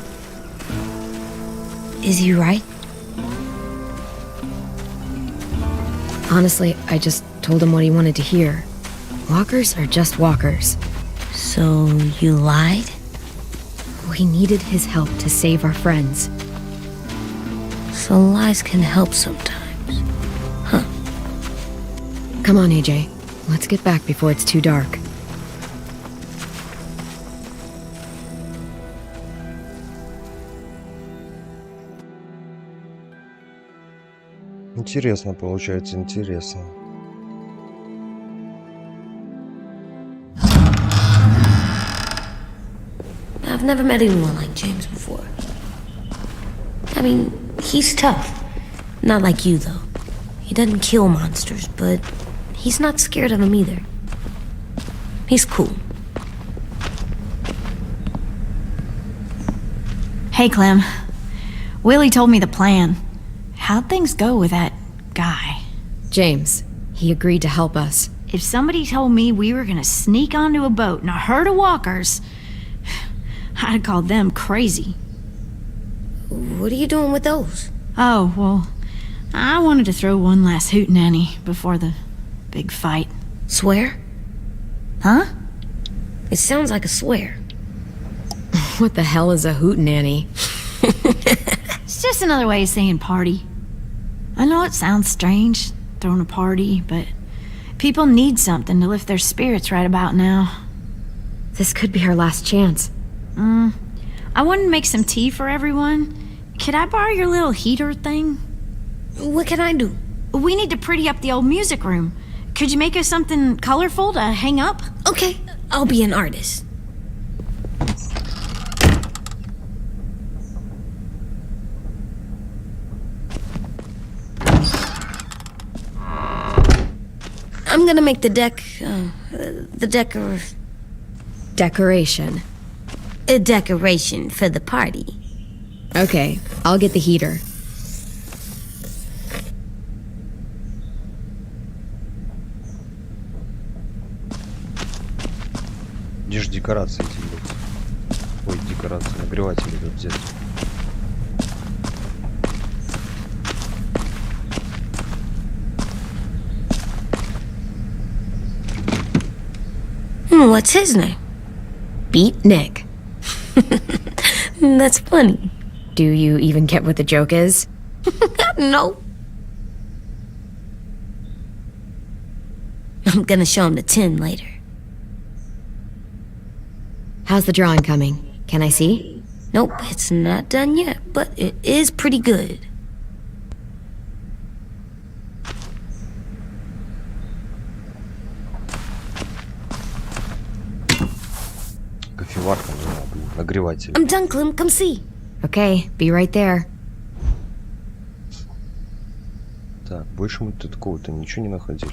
Is he right? Honestly, I just told him what he wanted to hear. Walkers are just walkers. So you lied? We needed his help to save our friends. So lies can help sometimes. Huh. Come on, AJ. Let's get back before it's too dark. Интересно получается, интересно. I've never met anyone like James before. I mean, he's tough. Not like you, though. He doesn't kill monsters, but he's not scared of them either. He's cool. Hey, Clem. Willie told me the plan. How'd things go with that guy? James, he agreed to help us. If somebody told me we were gonna sneak onto a boat in a herd of walkers, I'd call them crazy. What are you doing with those? Oh, well, I wanted to throw one last hootenanny before the big fight. Swear? Huh? It sounds like a swear. What the hell is a hootenanny? It's just another way of saying party. I know it sounds strange, throwing a party, but people need something to lift their spirits right about now. This could be our last chance. I wanted to make some tea for everyone. Could I borrow your little heater thing? What can I do? We need to pretty up the old music room. Could you make us something colorful to hang up? Okay, I'll be an artist. I'm gonna make the Decoration. a decoration for the party. Okay, I'll get the heater. Где же декорации эти, блядь? Ой, декорации, нагреватели тут взять. What's his name? Beat Nick. That's funny. Do you even get what the joke is? No. I'm gonna show him the tin later. How's the drawing coming? Can I see? Nope, it's not done yet, but it is pretty good. Кофеварка нужна, блин, нагреватель. I'm done, Clem. Come see. Okay, be right there. Так, больше мы тут такого-то ничего не находили.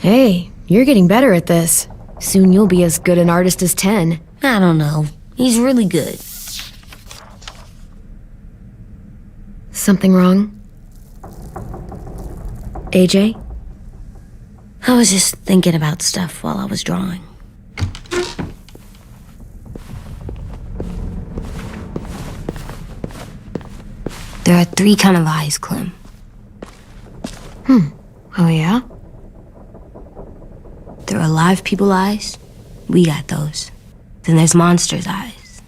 Hey, you're getting better at this. Soon you'll be as good an artist as 10. I don't know. He's really good. Something wrong? AJ? I was just thinking about stuff while I was drawing. There are 3 kinds of eyes, Clem. Oh yeah? There are live people eyes. We got those. Then there's monsters' eyes.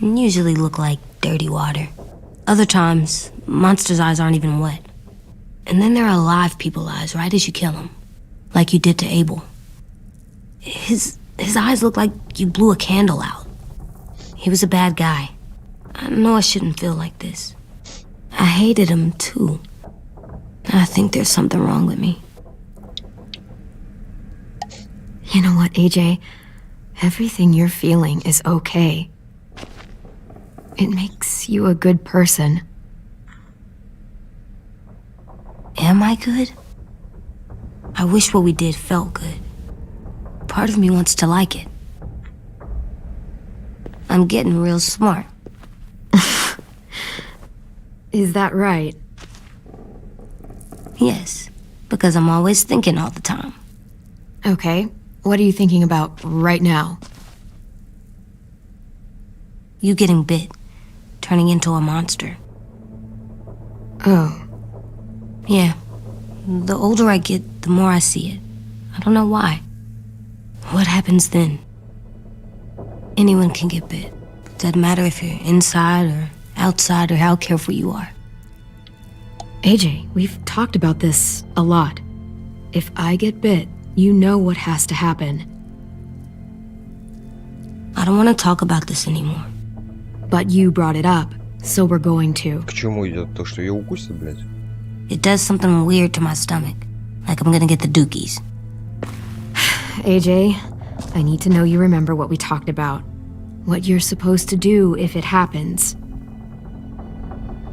Usually look like dirty water. Other times, monsters' eyes aren't even wet. And then there are live people eyes right as you kill them. Like you did to Abel. His eyes look like you blew a candle out. He was a bad guy. I know I shouldn't feel like this. I hated him too. I think there's something wrong with me. You know what, AJ? Everything you're feeling is okay. It makes you a good person. Am I good? I wish what we did felt good. Part of me wants to like it. I'm getting real smart. Is that right? Yes, because I'm always thinking all the time. Okay, what are you thinking about right now? You getting bit. Turning into a monster. Oh. Yeah. The older I get, the more I see it. I don't know why. What happens then? Anyone can get bit. Doesn't matter if you're inside or outside or how careful you are. AJ, we've talked about this a lot. If I get bit, you know what has to happen. I don't want to talk about this anymore. But you brought it up, so we're going to. К чему идет? То, что ее укусит, блядь? It does something weird to my stomach. Like I'm gonna get the dookies. AJ, I need to know you remember what we talked about. What you're supposed to do if it happens.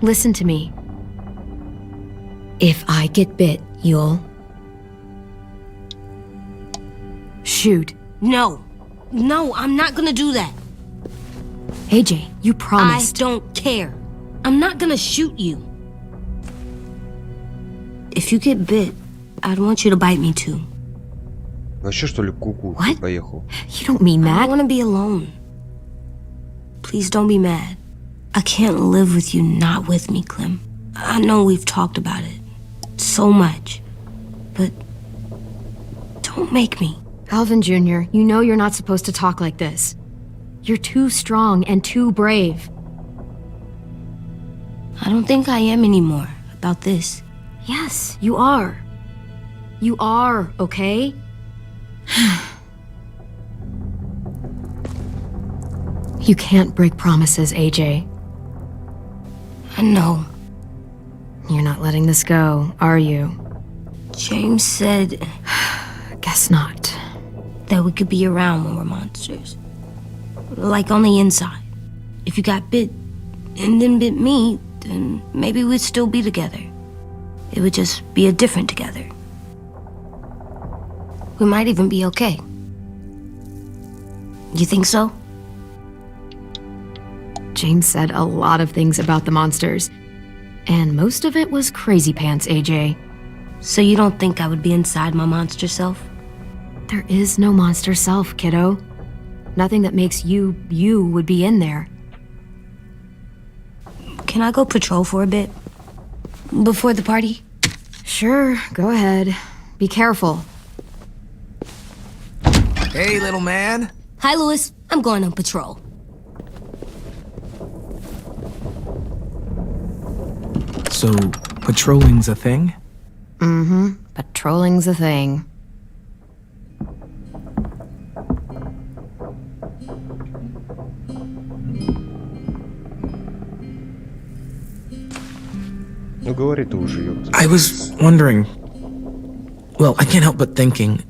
Listen to me. If I get bit, you'll... shoot. No. No, I'm not gonna do that. AJ, you promised. I don't care. I'm not gonna shoot you. If you get bit, I'd want you to bite me too. Вообще, что ли, куку? What? Поехал. You don't mean I that. don't want to be alone. Please don't be mad. I can't live with you not with me, Clem. I know we've talked about it so much, but don't make me. Alvin Jr., you know you're not supposed to talk like this. You're too strong and too brave. I don't think I am anymore about this. Yes, you are. You are, okay? You can't break promises, AJ. I know. You're not letting this go, are you? James said Guess not. that we could be around when we're monsters. Like on the inside. If you got bit and then bit me, then maybe we'd still be together. It would just be a different together. We might even be okay. You think so? James said a lot of things about the monsters, and most of it was crazy pants, AJ. So you don't think I would be inside my monster self? There is no monster self, kiddo. Nothing that makes you, you would be in there. Can I go patrol for a bit? Before the party? Sure, go ahead. Be careful. Hey, little man. Hi, Louis. I'm going on patrol. So, patrolling's a thing? Mm-hmm. Patrolling's a thing. Ну говори ты уже, ёпта. I was wondering... Well, I can't help but thinking...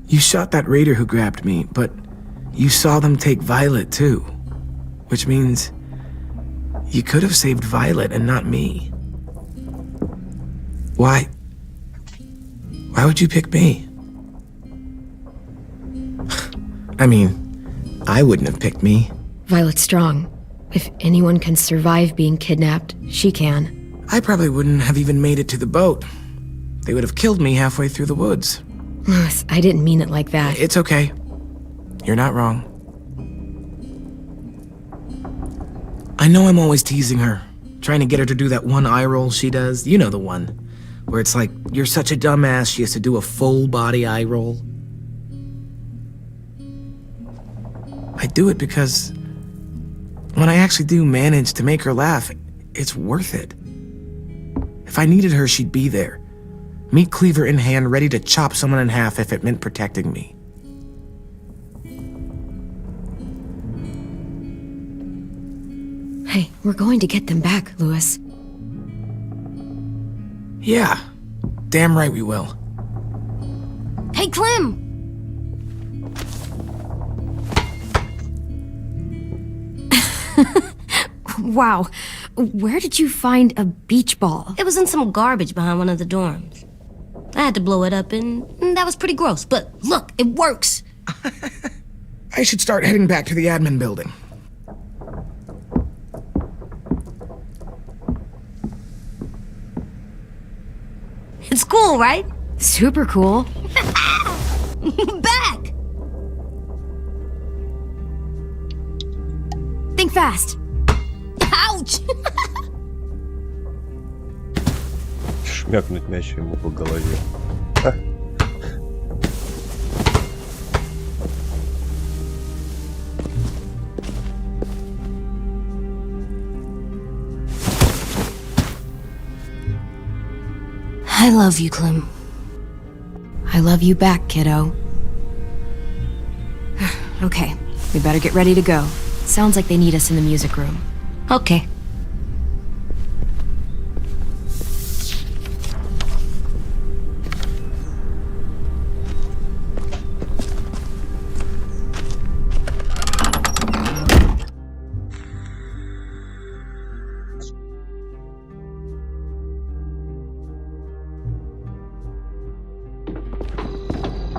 You shot that raider who grabbed me, but you saw them take Violet too. Which means... you could have saved Violet and not me. Why would you pick me? I mean, I wouldn't have picked me. Violet's strong. If anyone can survive being kidnapped, she can. I probably wouldn't have even made it to the boat. They would have killed me halfway through the woods. Louis, I didn't mean it like that. It's okay. You're not wrong. I know I'm always teasing her, trying to get her to do that one eye roll she does. You know the one, where it's like, you're such a dumbass, she has to do a full body eye roll. I do it because when I actually do manage to make her laugh, it's worth it. If I needed her, she'd be there. Meat cleaver in hand, ready to chop someone in half if it meant protecting me. Hey, we're going to get them back, Louis. Yeah, damn right we will. Hey, Clem! Wow, where did you find a beach ball? It was in some garbage behind one of the dorms. I had to blow it up, and that was pretty gross. But look, it works. I should start heading back to the admin building. It's cool, right? Super cool. Back! fast. Ouch! Шмякнуть мяч ему по голове. I love you, Clem. I love you back, kiddo. Okay, we better get ready to go. Sounds like they need us in the music room. Okay.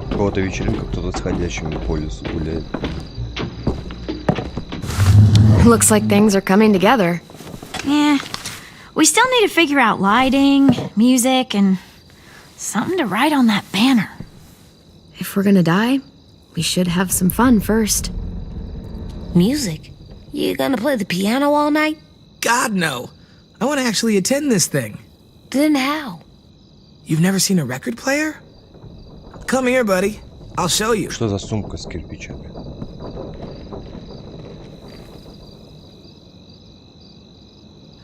У кого-то вечеринка, кто-то с ходячими по лесу гуляет. Looks like things are coming together. Yeah. We still need to figure out lighting, music, and something to write on that banner. If we're gonna die, we should have some fun first. Music? You gonna play the piano all night? God, no. I want to actually attend this thing. Then how? You've never seen a record player? Come here, buddy. I'll show you. Что за сумка с кирпичами?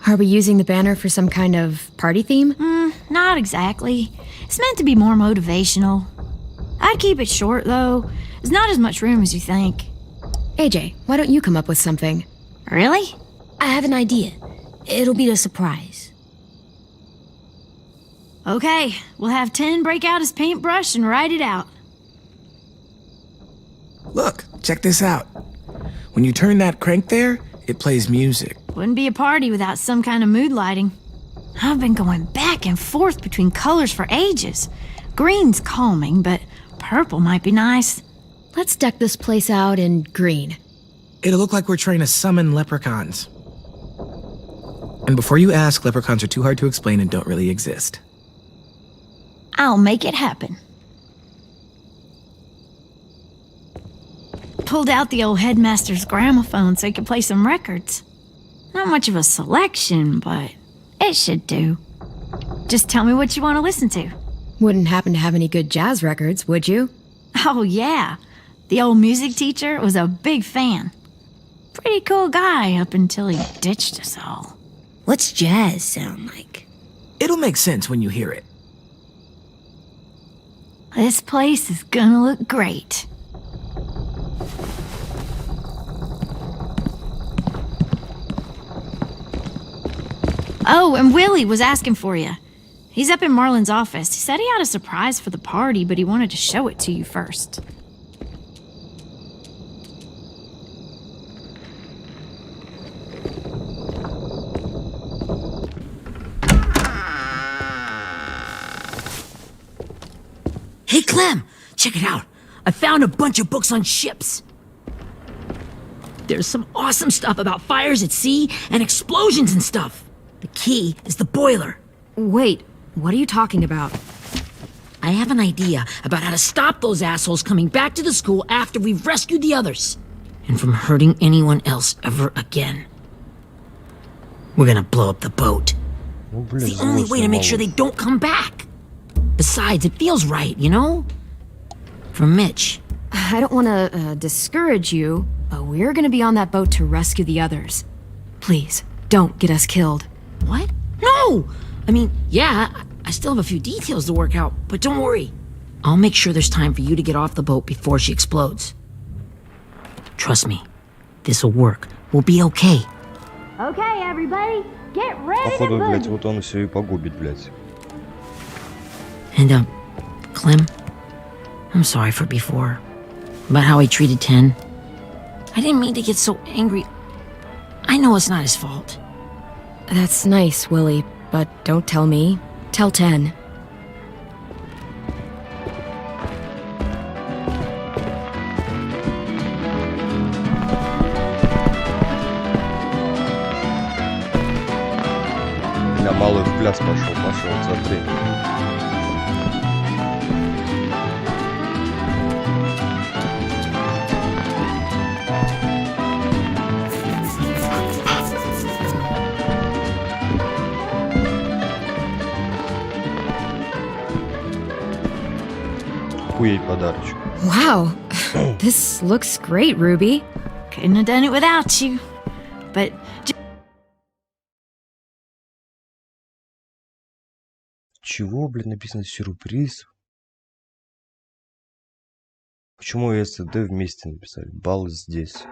Are we using the banner for some kind of party theme? Not exactly. It's meant to be more motivational. I'd keep it short, though. There's not as much room as you think. AJ, why don't you come up with something? Really? I have an idea. It'll be a surprise. Okay, we'll have 10 break out his paintbrush and write it out. Look, check this out. When you turn that crank there, it plays music. Wouldn't be a party without some kind of mood lighting. I've been going back and forth between colors for ages. Green's calming, but purple might be nice. Let's deck this place out in green. It'll look like we're trying to summon leprechauns. And before you ask, leprechauns are too hard to explain and don't really exist. I'll make it happen. Pulled out the old headmaster's gramophone so he could play some records. Not much of a selection, but it should do. Just tell me what you want to listen to. Wouldn't happen to have any good jazz records, would you? Oh, yeah. The old music teacher was a big fan. Pretty cool guy up until he ditched us all. What's jazz sound like? It'll make sense when you hear it. This place is gonna look great. Oh, and Willie was asking for you. He's up in Marlon's office. He said he had a surprise for the party, but he wanted to show it to you first. Hey, Clem, check it out. I found a bunch of books on ships. There's some awesome stuff about fires at sea and explosions and stuff. The key is the boiler. Wait, what are you talking about? I have an idea about how to stop those assholes coming back to the school after we've rescued the others. And from hurting anyone else ever again. We're gonna blow up the boat. It's the only way to make sure they don't come back. Besides, it feels right, you know? For Mitch. I don't want to discourage you, but we're gonna be on that boat to rescue the others. Please, don't get us killed. What? No! I mean, yeah, I still have a few details to work out, but don't worry. I'll make sure there's time for you to get off the boat before she explodes. Trust me, this'll work. We'll be okay. Okay, everybody, get ready to Походу, блядь, boogie. вот он все и погубит, блядь. And, Clem, I'm sorry for before. About how he treated Ten. I didn't mean to get so angry. I know it's not his fault. That's nice, Willie, but don't tell me. Tell 10. Я малый в пляс пошел за тренером. охуеть подарочек. Wow, this looks great, Ruby. Couldn't have done it without you. But Чего, блин, написано сюрприз? Почему S и D вместе написали? Балл здесь.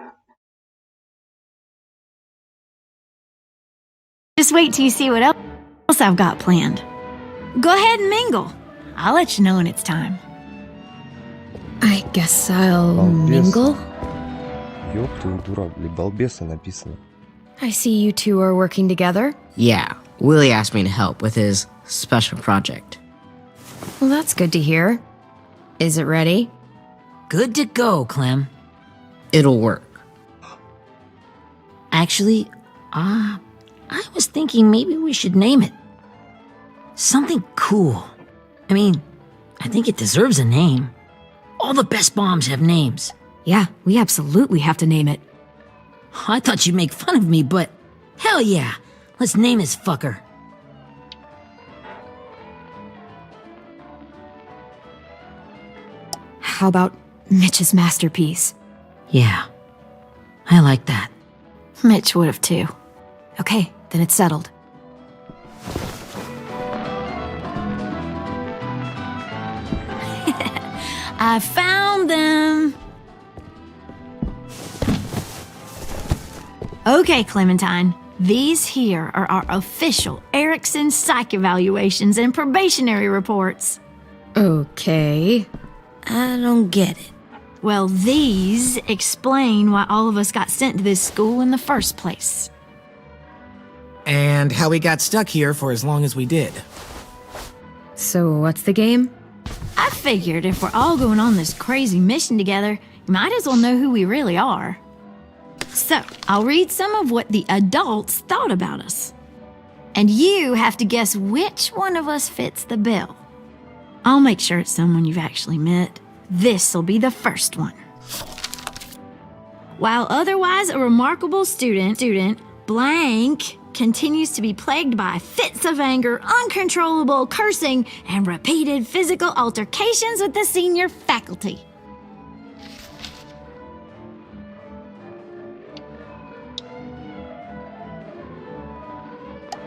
just wait till you see what else I've got planned. Go ahead and mingle. I'll let you know when it's time. I guess I'll Балбес. mingle. Ёб твою дурак, блин, балбеса написано. I see you two are working together. Yeah, Willie asked me to help with his special project. Well, that's good to hear. Is it ready? Good to go, Clem. It'll work. Actually, I was thinking maybe we should name it. Something cool. I mean, I think it deserves a name. All the best bombs have names. Yeah, we absolutely have to name it. I thought you'd make fun of me, but hell yeah. Let's name this fucker. How about Mitch's masterpiece? Yeah, I like that. Mitch would have too. Okay, then it's settled. I found them. Okay, Clementine. These here are our official Erickson psych evaluations and probationary reports. Okay. I don't get it. Well, these explain why all of us got sent to this school in the first place. And how we got stuck here for as long as we did. So what's the game? I figured if we're all going on this crazy mission together, you might as well know who we really are. So, I'll read some of what the adults thought about us. And you have to guess which one of us fits the bill. I'll make sure it's someone you've actually met. This'll be the first one. While otherwise a remarkable student, blank continues to be plagued by fits of anger, uncontrollable cursing, and repeated physical altercations with the senior faculty.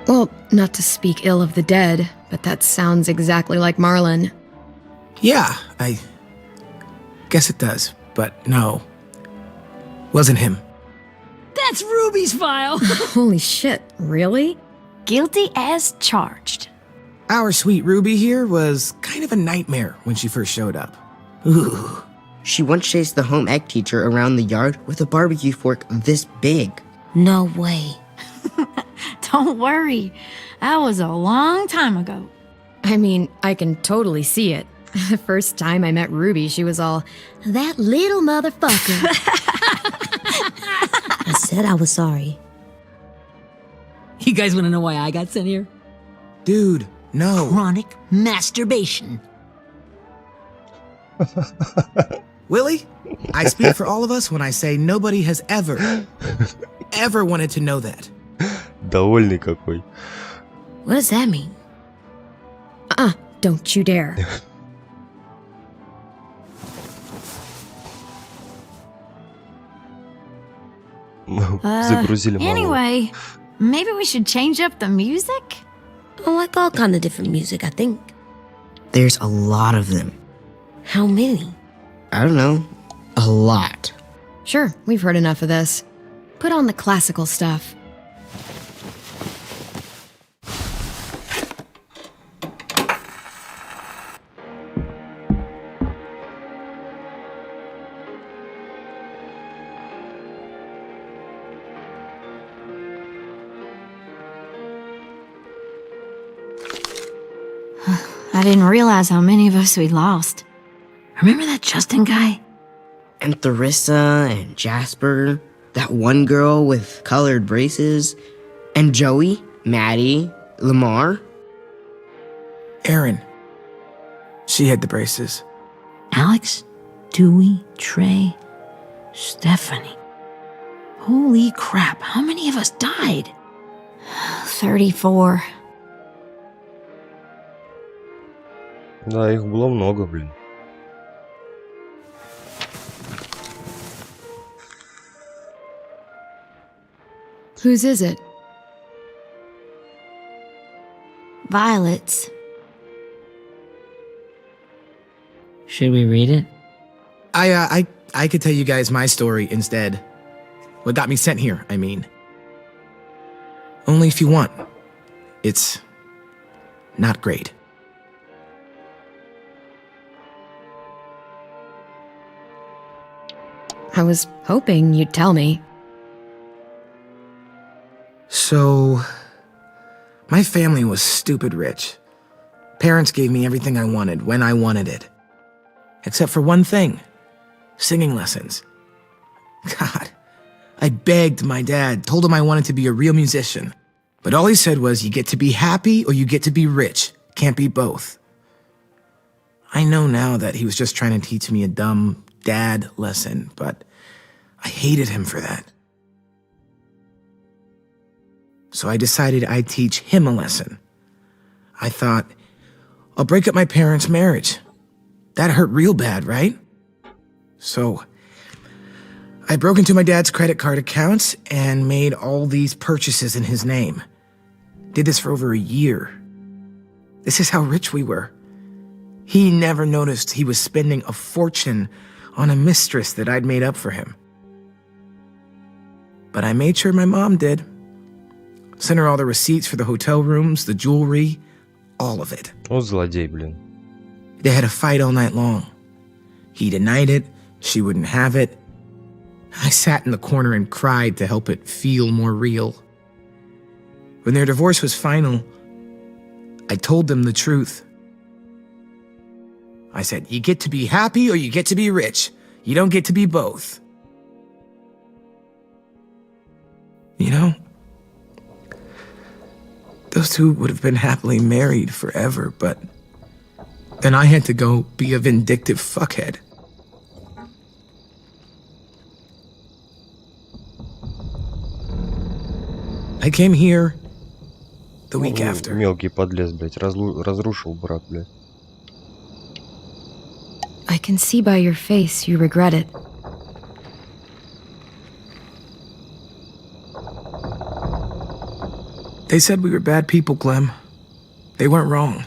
Well, not to speak ill of the dead, but that sounds exactly like Marlon. Yeah, I guess it does, but no. Wasn't him. That's Ruby's file. Holy shit, really? Guilty as charged. Our sweet Ruby here was kind of a nightmare when she first showed up. Ooh. She once chased the home ec teacher around the yard with a barbecue fork this big. No way. Don't worry. That was a long time ago. I mean, I can totally see it. The first time I met Ruby, she was all, "That little motherfucker." I said I was sorry. You guys want to know why I got sent here? Dude, no. Chronic masturbation. Willie, I speak for all of us when I say nobody has ever wanted to know that. Довольный какой. What does that mean? Don't you dare. Загрузили малого. Anyway, maybe we should change up the music? I like all kind of different music, I think. There's a lot of them. How many? I don't know. A lot. Sure, we've heard enough of this. Put on the classical stuff. I didn't realize how many of us we'd lost. Remember that Justin guy? And Theresa and Jasper. That one girl with colored braces. And Joey, Maddie, Lamar. Erin. She had the braces. Alex, Dewey, Trey, Stephanie. Holy crap, how many of us died? 34. Да, их было много, блин. Whose is it? Violet's. Should we read it? I could tell you guys my story instead. What got me sent here, I mean. Only if you want. It's not great. I was hoping you'd tell me. So, my family was stupid rich. Parents gave me everything I wanted when I wanted it. Except for one thing. Singing lessons. God, I begged my dad, told him I wanted to be a real musician. But all he said was, you get to be happy or you get to be rich. Can't be both. I know now that he was just trying to teach me a dumb dad lesson, but I hated him for that. So I decided I'd teach him a lesson. I thought, I'll break up my parents' marriage. That hurt real bad, right? So I broke into my dad's credit card accounts and made all these purchases in his name. Did this for over a year. This is how rich we were. He never noticed he was spending a fortune on a mistress that I'd made up for him. But I made sure my mom did. Sent her all the receipts for the hotel rooms, the jewelry, all of it. О, злодей, блин. They had a fight all night long. He denied it, she wouldn't have it. I sat in the corner and cried to help it feel more real. When their divorce was final, I told them the truth. I said, you get to be happy or you get to be rich. You don't get to be both. You know, those two would have been happily married forever, but then I had to go be a vindictive fuckhead. I came here the week after. Мелкий подлез, блядь, разрушил брак, блядь. I can see by your face you regret it. They said we were bad people, Clem. They weren't wrong.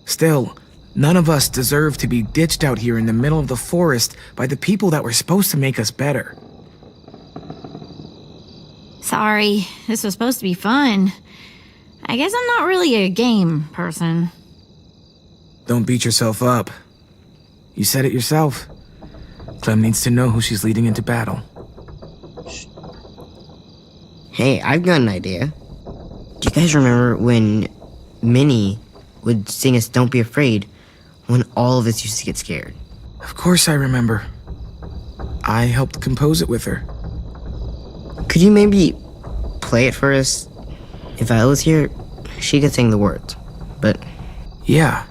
Still, none of us deserve to be ditched out here in the middle of the forest by the people that were supposed to make us better. Sorry, this was supposed to be fun. I guess I'm not really a game person. Don't beat yourself up. You said it yourself. Clem needs to know who she's leading into battle. Hey, I've got an idea. Do you guys remember when Minnie would sing us Don't Be Afraid when all of us used to get scared? Of course I remember. I helped compose it with her. Could you maybe play it for us? If Violet was here, she could sing the words, but... Yeah,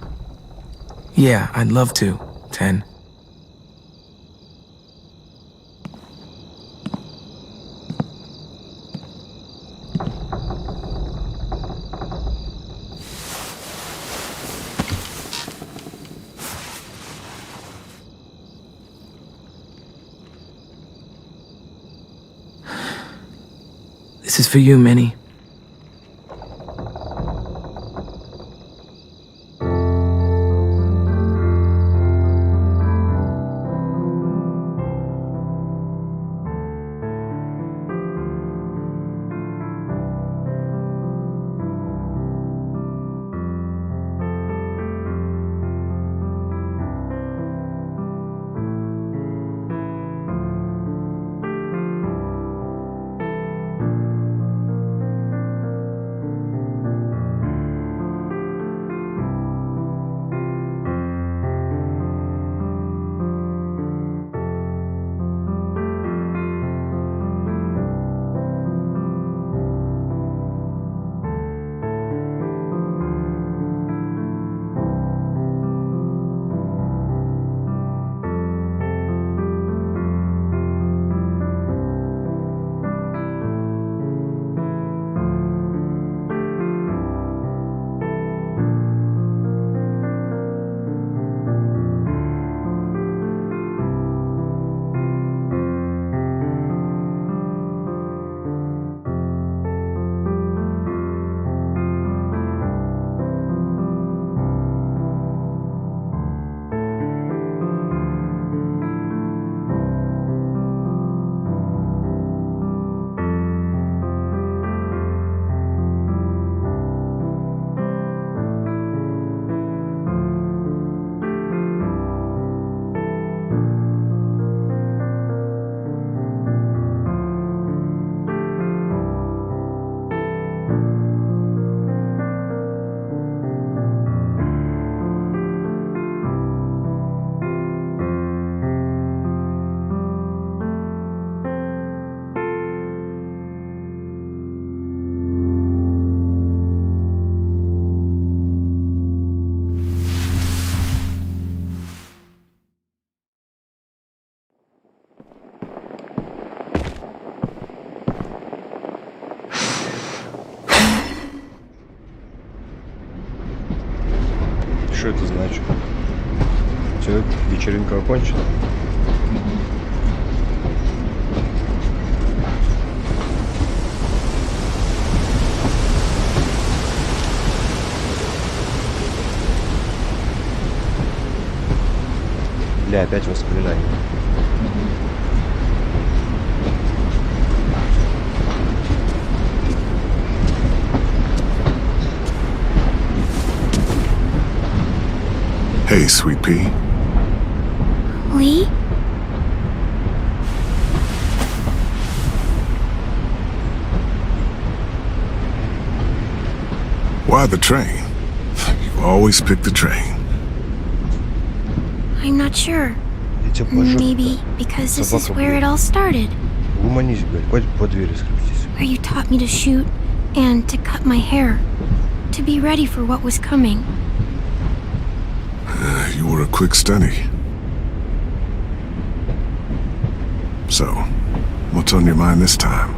I'd love to, Ten. This is for you, Minnie. Что это значит? Все, вечеринка окончена. Бля, опять воспоминания. Hey, Sweet Pea. Lee? Why the train? You always pick the train. I'm not sure. Я тебя пожру. Maybe because this is Собака, where блядь. it all started. Угомонись, блядь, пойди по двери скрестись. Where you taught me to shoot and to cut my hair. To be ready for what was coming. You were a quick study. So, what's on your mind this time?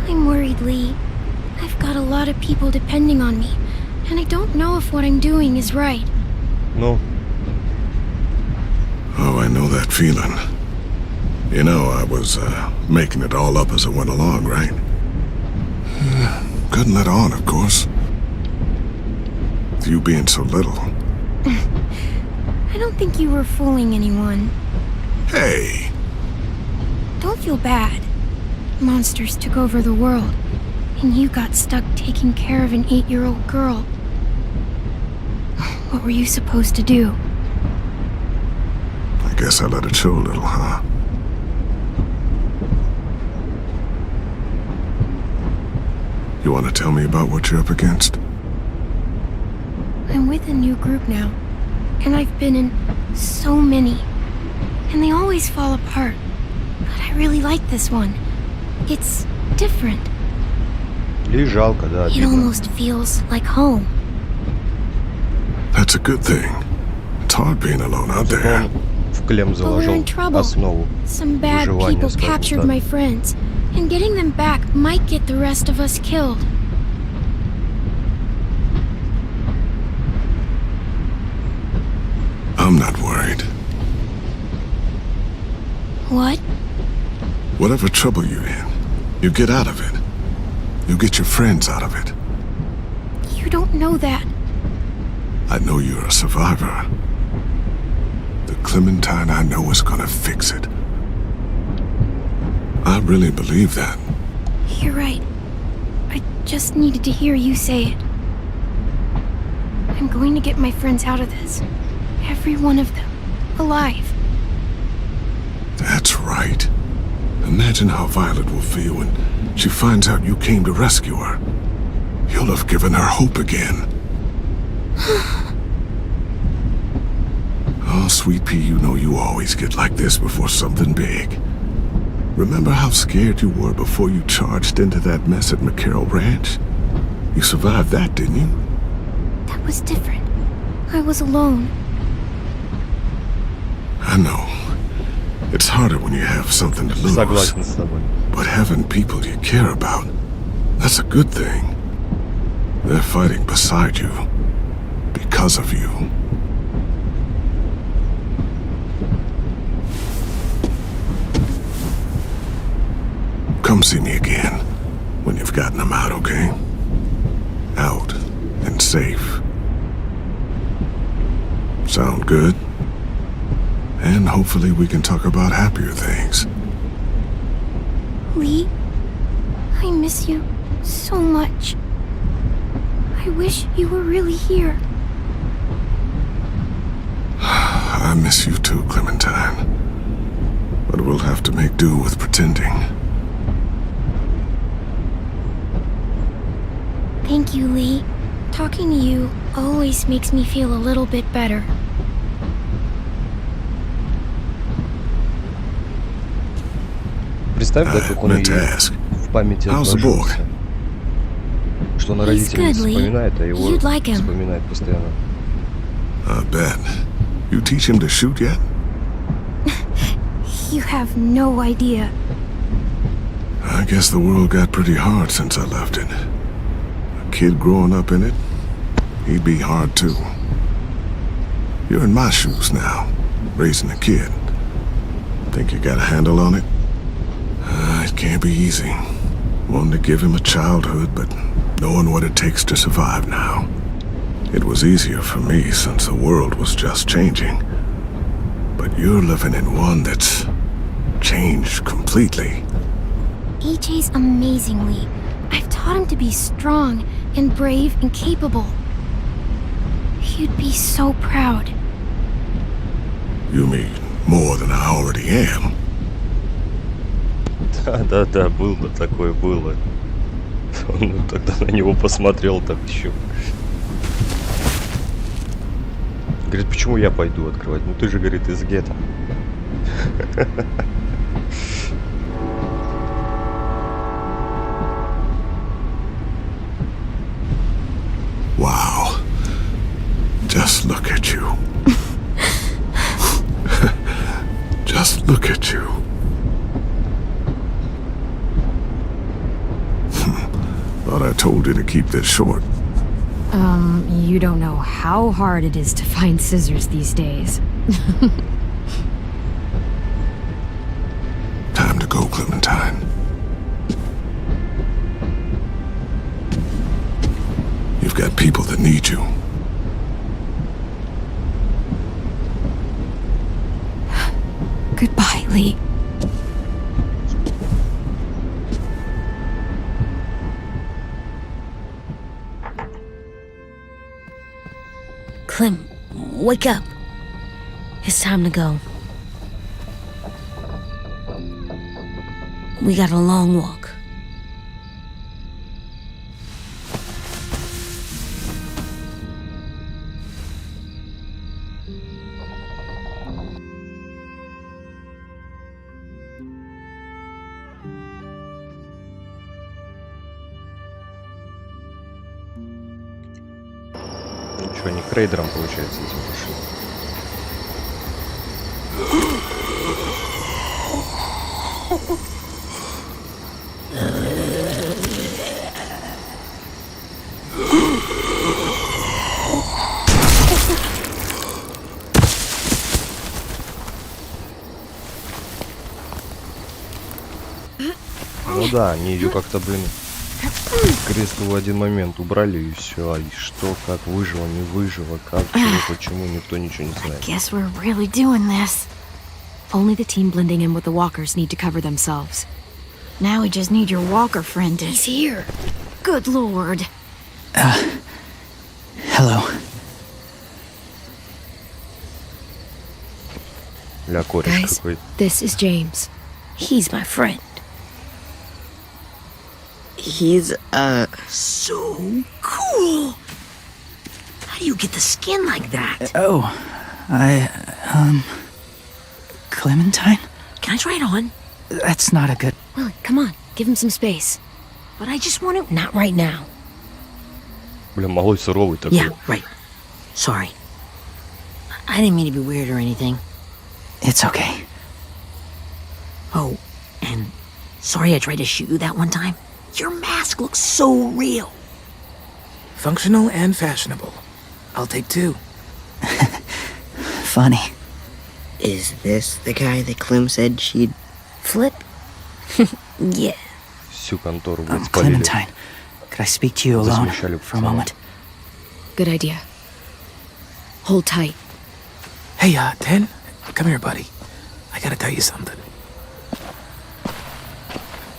I'm worried, Lee. I've got a lot of people depending on me, and I don't know if what I'm doing is right. Ну, Oh, I know that feeling. You know, I was making it all up as I went along, right? Couldn't let on, of course. You being so little. I don't think you were fooling anyone. Hey! Don't feel bad. Monsters took over the world, and you got stuck taking care of an 8-year-old girl. What were you supposed to do? I guess I let it show a little, huh? You want to tell me about what you're up against? I'm with a new group now, and I've been in so many, and they always fall apart. But I really like this one. It's different. Ли жалко, да, It обидно. almost feels like home. That's a good thing. It's hard being alone out there. Он в клем But we're заложил in trouble. основу. Some bad Выживание, people скажем captured так. my friends, and getting them back might get the rest of us killed. I'm not worried. What? Whatever trouble you're in, you get out of it. You get your friends out of it. You don't know that. I know you're a survivor. The Clementine I know is gonna fix it. I really believe that. You're right. I just needed to hear you say it. I'm going to get my friends out of this. Every one of them. Alive. That's right. Imagine how Violet will feel when she finds out you came to rescue her. You'll have given her hope again. Oh, Sweet Pea, you know you always get like this before something big. Remember how scared you were before you charged into that mess at McCarroll Ranch? You survived that, didn't you? That was different. I was alone. I know. It's harder when you have something to lose. Согласен с тобой. But having people you care about, that's a good thing. They're fighting beside you. Because of you. Come see me again when you've gotten them out, okay? Out and safe. Sound good? And hopefully we can talk about happier things. Lee, I miss you so much. I wish you were really here. I miss you too, Clementine. But we'll have to make do with pretending. Thank you, Lee. Talking to you always makes me feel a little bit better. Представь, да, как он meant to ей ask. в памяти How's the boy? отложился. Что она He's родителей не good, Lee. вспоминает, а его You'd like him. вспоминает постоянно. I bet. You teach him to shoot yet? You have no idea. I guess the world got pretty hard since I left it. A kid growing up in it, he'd be hard too. You're in my shoes now, raising a kid. Think you got a handle on it? It can't be easy. Wanted to give him a childhood, but knowing what it takes to survive now. It was easier for me since the world was just changing. But you're living in one that's changed completely. AJ's amazingly. I've taught him to be strong and brave and capable. He'd be so proud. You mean more than I already am? Да, было такое, было. Он тогда на него посмотрел так еще. Говорит, почему я пойду открывать? Ну ты же, говорит, из гетто. Wow. Just look at you. Just look at you. Thought I told you to keep this short. You don't know how hard it is to find scissors these days. Time to go, Clementine. You've got people that need you. Goodbye, Lee. Clem, wake up. It's time to go. We got a long walk. Ничего, они к рейдерам, получается, этим пошли. Ну да, они ее как-то, блин, кресло в один момент убрали и все. А и что, как выжила, не выжила, как, чего, почему, никто ничего не знает. Guess we're really doing this. Only the team blending in with the walkers need to cover themselves. Now we just need your walker friend to... He's here. Good lord. Hello. Ля, кореш Guys, какой-то. this is James. He's my friend. He's, So cool! How do you get the skin like that? Oh, Clementine? Can I try it on? That's not a good... Well, come on, give him some space. But I just want to... Not right now. Бля, малой суровый такой. Yeah, right. Sorry. I didn't mean to be weird or anything. It's okay. Oh, and sorry I tried to shoot you that one time. Your mask looks so real. Functional and fashionable. I'll take two. Funny. is this the guy that Clem said she'd flip? Yeah. Всю контору, блядь, спалили. Clementine, could I speak to you alone for a moment? Good idea. Hold tight. Hey, Ten, come here, buddy. I gotta tell you something.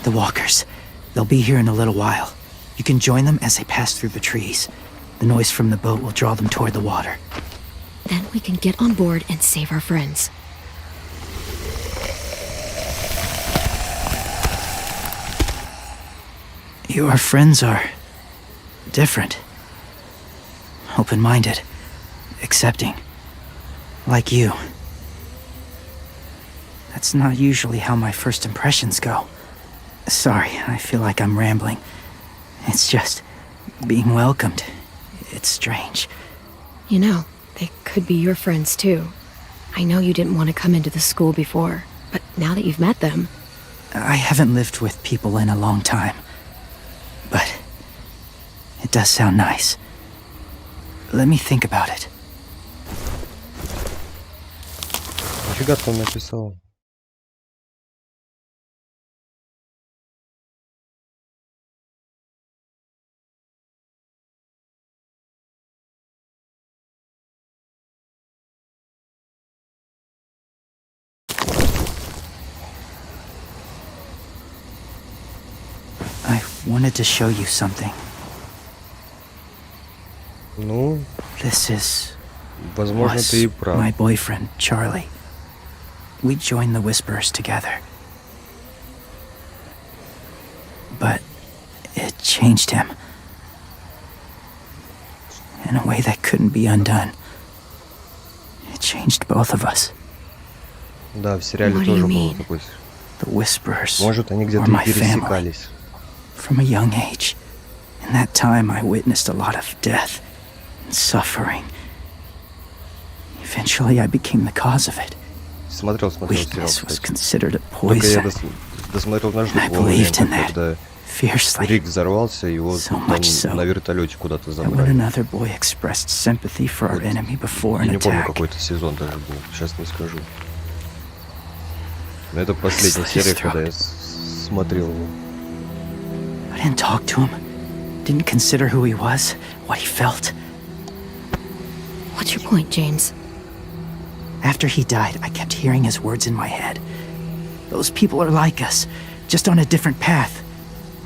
The walkers. They'll be here in a little while. You can join them as they pass through the trees. The noise from the boat will draw them toward the water. Then we can get on board and save our friends. Your friends are different. Open-minded. Accepting. Like you. That's not usually how my first impressions go. Sorry, I feel like I'm rambling. It's just being welcomed. It's strange. You know, they could be your friends too. I know you didn't want to come into the school before, but now that you've met them... I haven't lived with people in a long time. But it does sound nice. Let me think about it. Нифига ты там написал. I wanted to show you something. Ну, This is возможно, was ты и прав. my boyfriend, Charlie. We joined the Whisperers together. But it changed him. In a way that couldn't be undone. It changed both of us. Да, в сериале What do тоже you было mean? такое. The Whisperers Может, они were где-то и my family. пересекались. From a young age. In that time, I witnessed a lot of death and suffering. Eventually, I became the cause of it. Смотрел сериал, Weakness was кстати. considered a Только я poison. досмотрел наш I другой believed момент, in that когда fiercely. Рик взорвался, его So там much so на вертолете куда-то that when забрали. another boy expressed sympathy for our Вот. enemy before Я an не помню, attack, какой-то сезон даже был, сейчас не скажу. Но это последняя Slit his серия, когда я throat. смотрел его. I didn't talk to him. Didn't consider who he was, what he felt. What's your point, James? After he died, I kept hearing his words in my head. Those people are like us, just on a different path.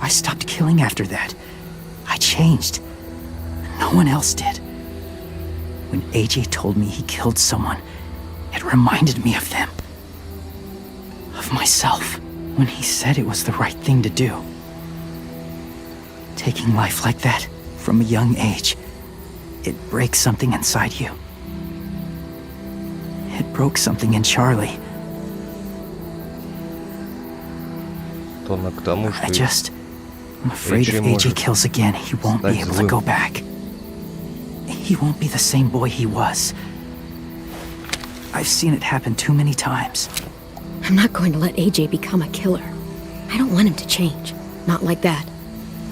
I stopped killing after that. I changed. No one else did. When AJ told me he killed someone, it reminded me of them. Of myself. When he said it was the right thing to do. Taking life like that, from a young age, it breaks something inside you. It broke something in Charlie. То к тому, I что I'm afraid if AJ kills again, he won't be able to go back. He won't be the same boy he was. I've seen it happen too many times. I'm not going to let AJ become a killer. I don't want him to change. Not like that.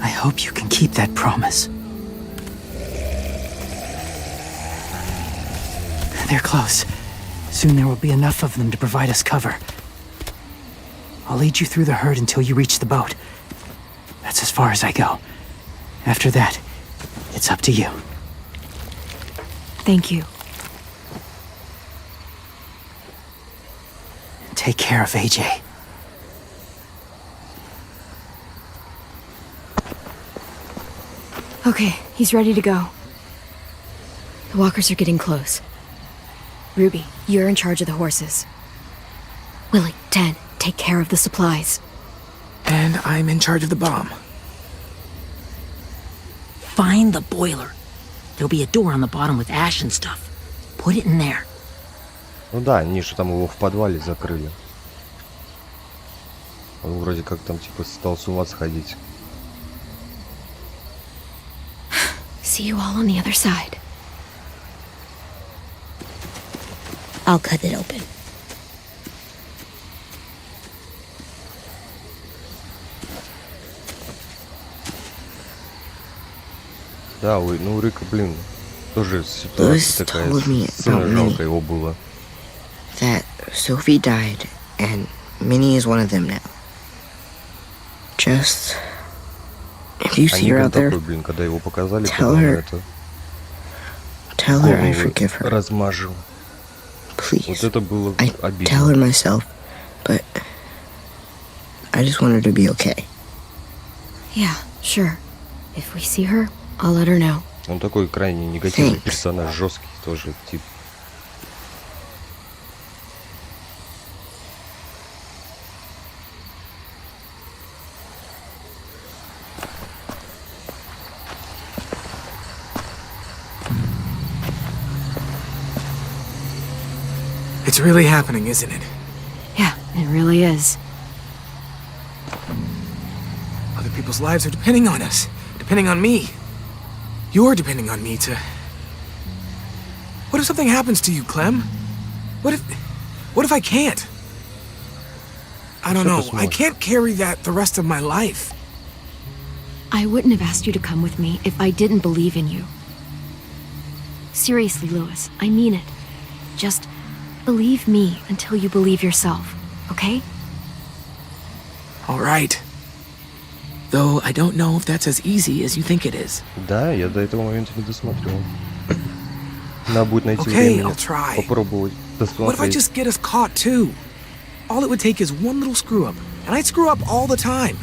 I hope you can keep that promise. They're close. Soon there will be enough of them to provide us cover. I'll lead you through the herd until you reach the boat. That's as far as I go. After that, it's up to you. Thank you. Take care of AJ. Okay, he's ready to go. The walkers are getting close. Ruby, you're in charge of the horses. Willie, Ted, take care of the supplies. And I'm in charge of the bomb. Find the boiler. There'll be a door on the bottom with ash and stuff. Put it in there. Ну да, они же там его в подвале закрыли. Он вроде как там типа стал с ума сходить. See you all on the other side. I'll cut it open. Да, ой, ну у Рика, блин, тоже Lewis ситуация такая, told me сына about жалко Minnie. его было. That Sophie died, and Minnie is one of them now. Just... If you А see her Никон out there, такой, блин, когда его показали, tell когда он her- это tell her I голову forgive her. размажил. Please. Вот это было I tell her обидно. myself, but I just want her to be okay. Yeah, sure. If we see her, I'll let her know. Он такой крайне негативный Thanks. персонаж, жесткий тоже тип. It's really happening, isn't it? Yeah, it really is. Other people's lives are depending on us. Depending on me. You're depending on me to... What if something happens to you, Clem? What if I can't? I don't know. I can't carry that the rest of my life. I wouldn't have asked you to come with me if I didn't believe in you. Seriously, Lewis, I mean it. Just believe me until you believe yourself, okay? All right. Though I don't know if that's as easy as you think it is. Да, я до этого момента не досмотрел. Надо будет найти Okay, время I'll try. попробовать What if I досмотреть. just get us caught too? All it would take is one little screw up, and I'd screw up all the time.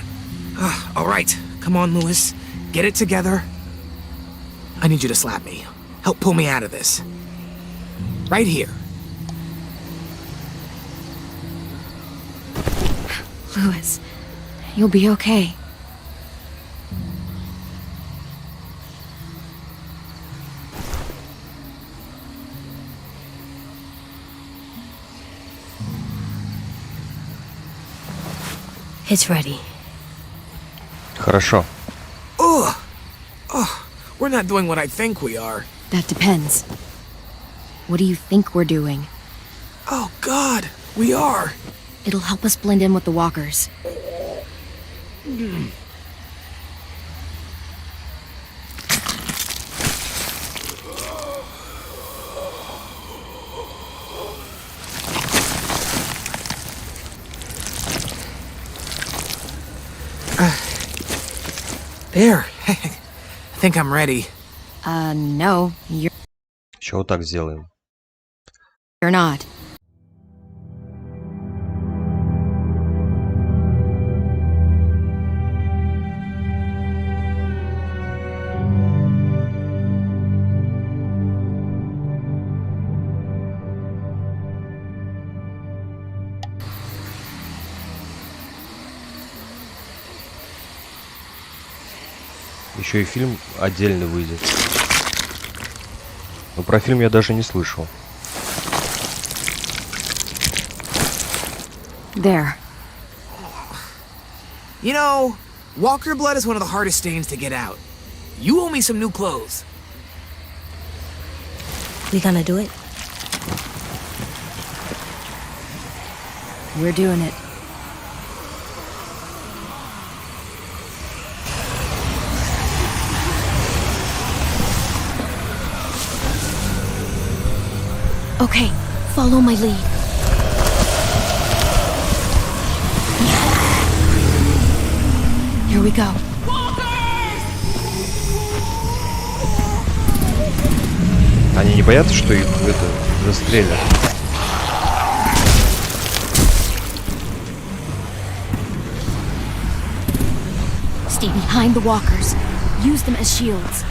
All right, come on, Lewis. Get it together. I need you to slap me. Help pull me out of this. Right here. Lewis, you'll be okay. It's ready. Хорошо. Ugh. We're not doing what I think we are. That depends. What do you think we're doing? Oh, God, we are. It'll help us blend in with the walkers. There. I think I'm ready. No, you're Еще вот так сделаем. not. Еще и фильм отдельно выйдет. Но про фильм я даже не слышал. There. You know, walker blood is one of the hardest stains to get out. You owe me some new clothes. We gonna do it? We're doing it. Okay, follow my lead. Here we go. Они не боятся, что их застрелят? Stay behind the walkers. Use them as shields.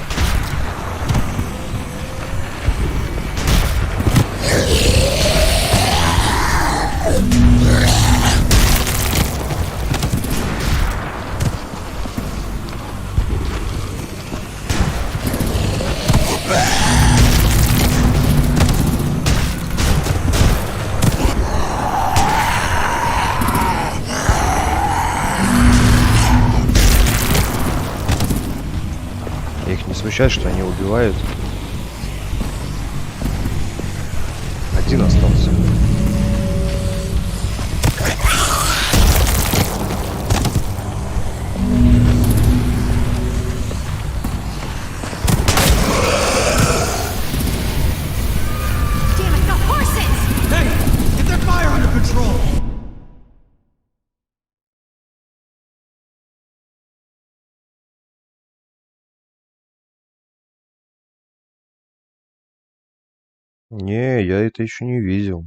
Их не смущает, что они убивают. Один остался. Не, я это еще не видел.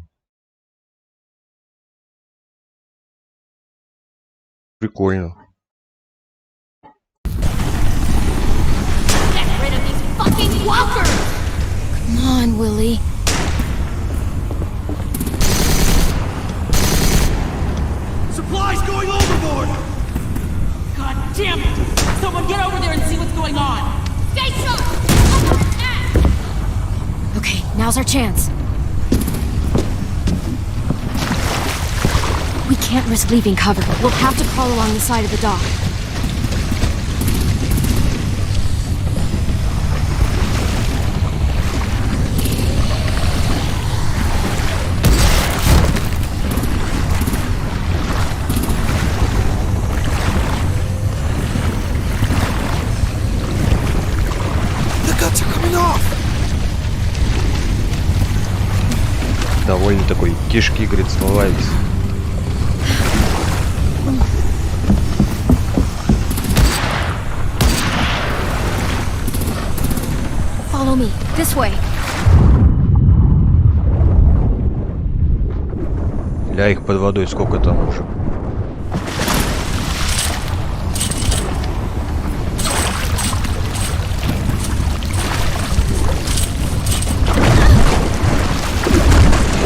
Прикольно. Come on, Willie. Supplies going overboard! God damn it! Someone get over there and see what's going on! Stay sharp! Okay, now's our chance. We can't risk leaving cover. We'll have to crawl along the side of the dock. The guts are coming off! такой кишки, говорит, смывается. Follow me. This way. Ля, их под водой сколько там уже.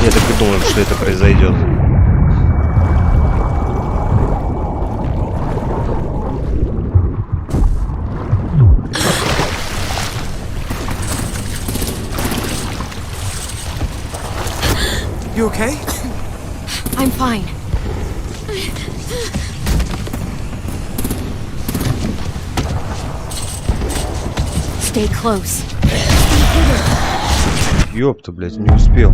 Я так и думал, что это произойдет. You okay? I'm fine. Stay close. Ёпта, блядь, не успел.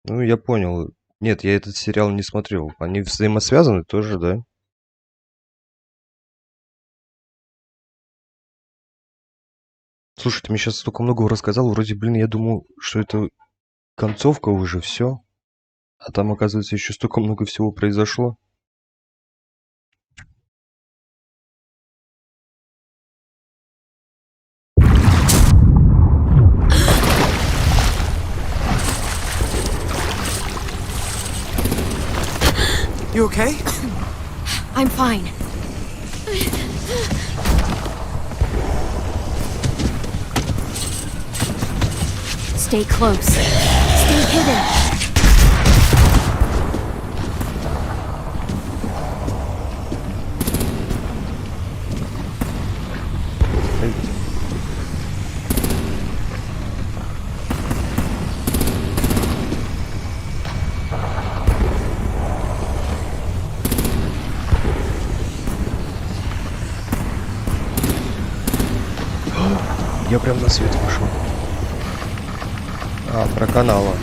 Ну, я понял. Нет, я этот сериал не смотрел. Они взаимосвязаны тоже, да? Слушай, ты мне сейчас столько многого рассказал. Вроде, блин, я думал, что это концовка уже, все. А там, оказывается, еще столько много всего произошло. You okay? I'm fine. Stay close. Stay hidden. Я прям на свет вышел. А, про канала.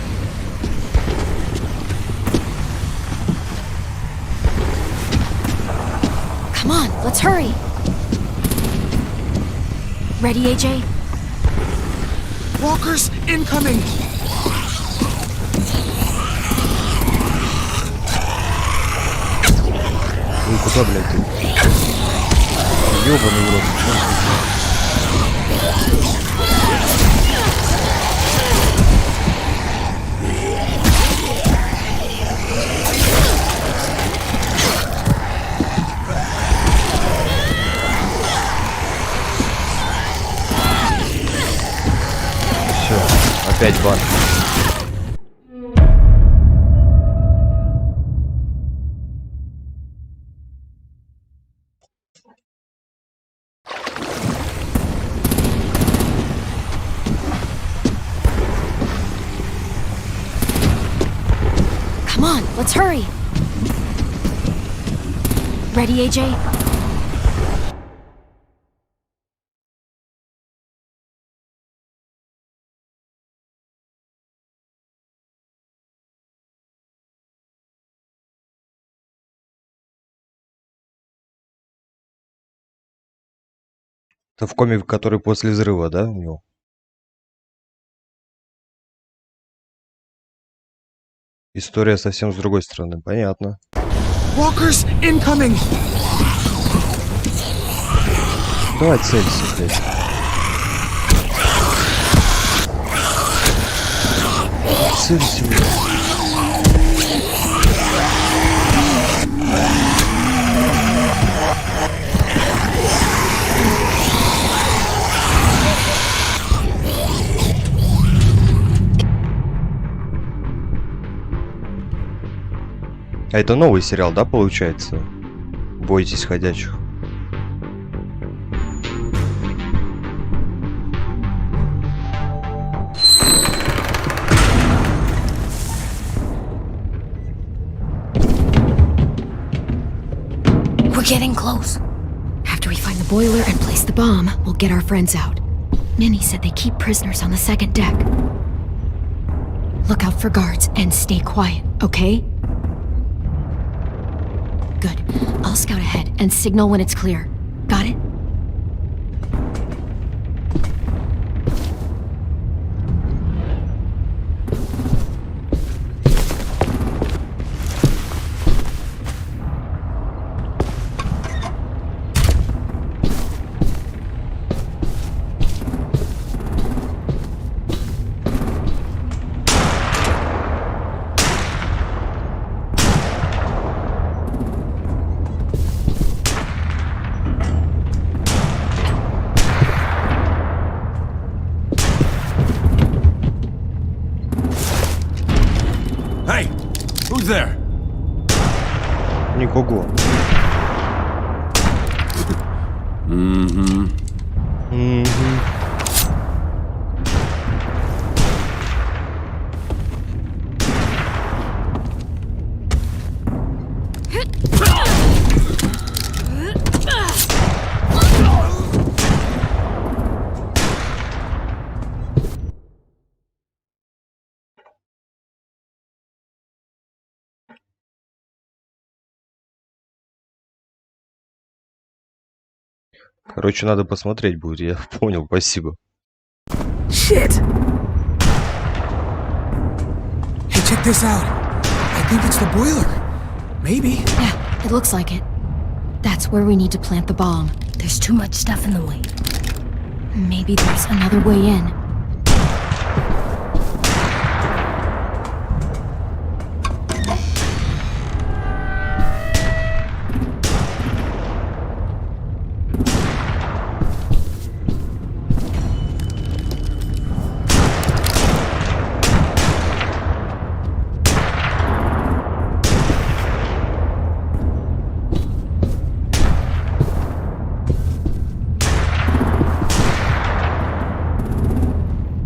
Come on, let's hurry. Ready, AJ? Walkers incoming! Ну куда, блядь, ты? Ёбаный в рот. Все, опять бан. Come on, let's hurry. Ready, AJ? Это в коме, который после взрыва, да, у него? История совсем с другой стороны, понятно. Walkers incoming! Давай целься, блядь. Целься, блядь. А это новый сериал, да, получается? Бойтесь ходячих. We're getting close. After we find the boiler and place the bomb, we'll get our friends out. Minnie said they keep prisoners on the second deck. Look out for guards and stay quiet, okay? Good. I'll scout ahead and signal when it's clear. Got it? Hey! Who's there? Никого. Короче, надо посмотреть будет, я понял, спасибо. Shit! Hey, check this out. I think it's the boiler. Maybe. Yeah, it looks like it. That's where we need to plant the bomb. There's too much stuff in the way. Maybe there's another way in.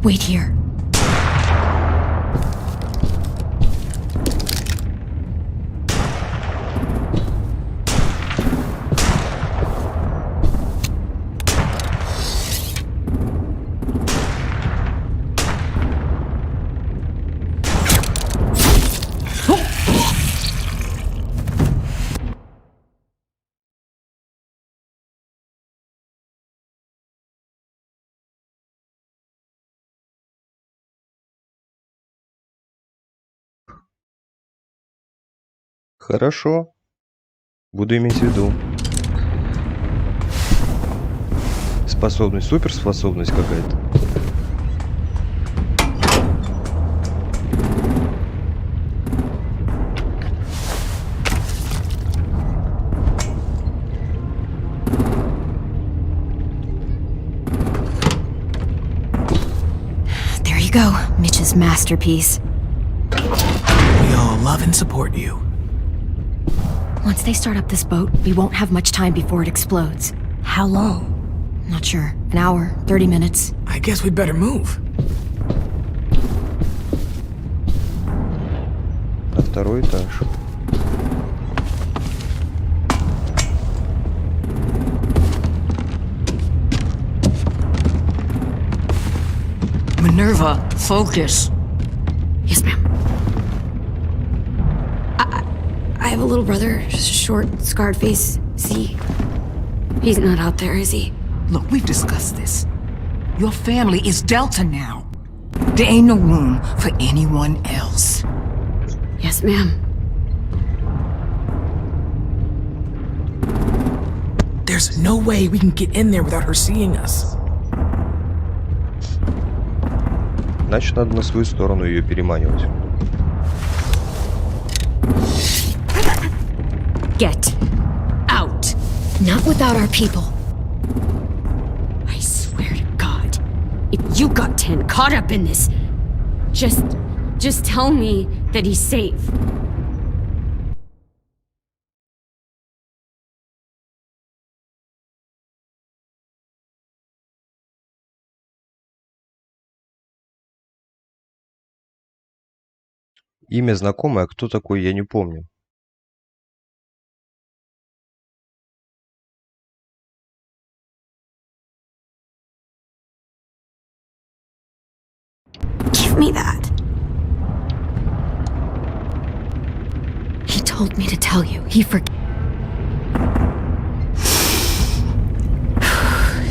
Wait here. Хорошо. Буду иметь в виду. Способность, суперспособность какая-то. There you go, Mitch's masterpiece. We all love and support you. Once they start up this boat, we won't have much time before it explodes. How long? Not sure. An hour, 30 minutes. I guess we'd better move. На второй этаж. Minerva, focus. Yes, ma'am. I have a little brother, short, scarred face. See? He's not out there, is he? Look, we've discussed this. Your family is Delta now. There ain't no room for anyone else. Yes, ma'am. There's no way we can get in there without her seeing us. Значит, надо на свою сторону ее переманивать. Get out. Not without our people. I swear to God, if you got 10 caught up in this, just tell me that he's safe. Имя знакомое, а кто такой, я не помню. Give me that. told me to tell you. He forgot.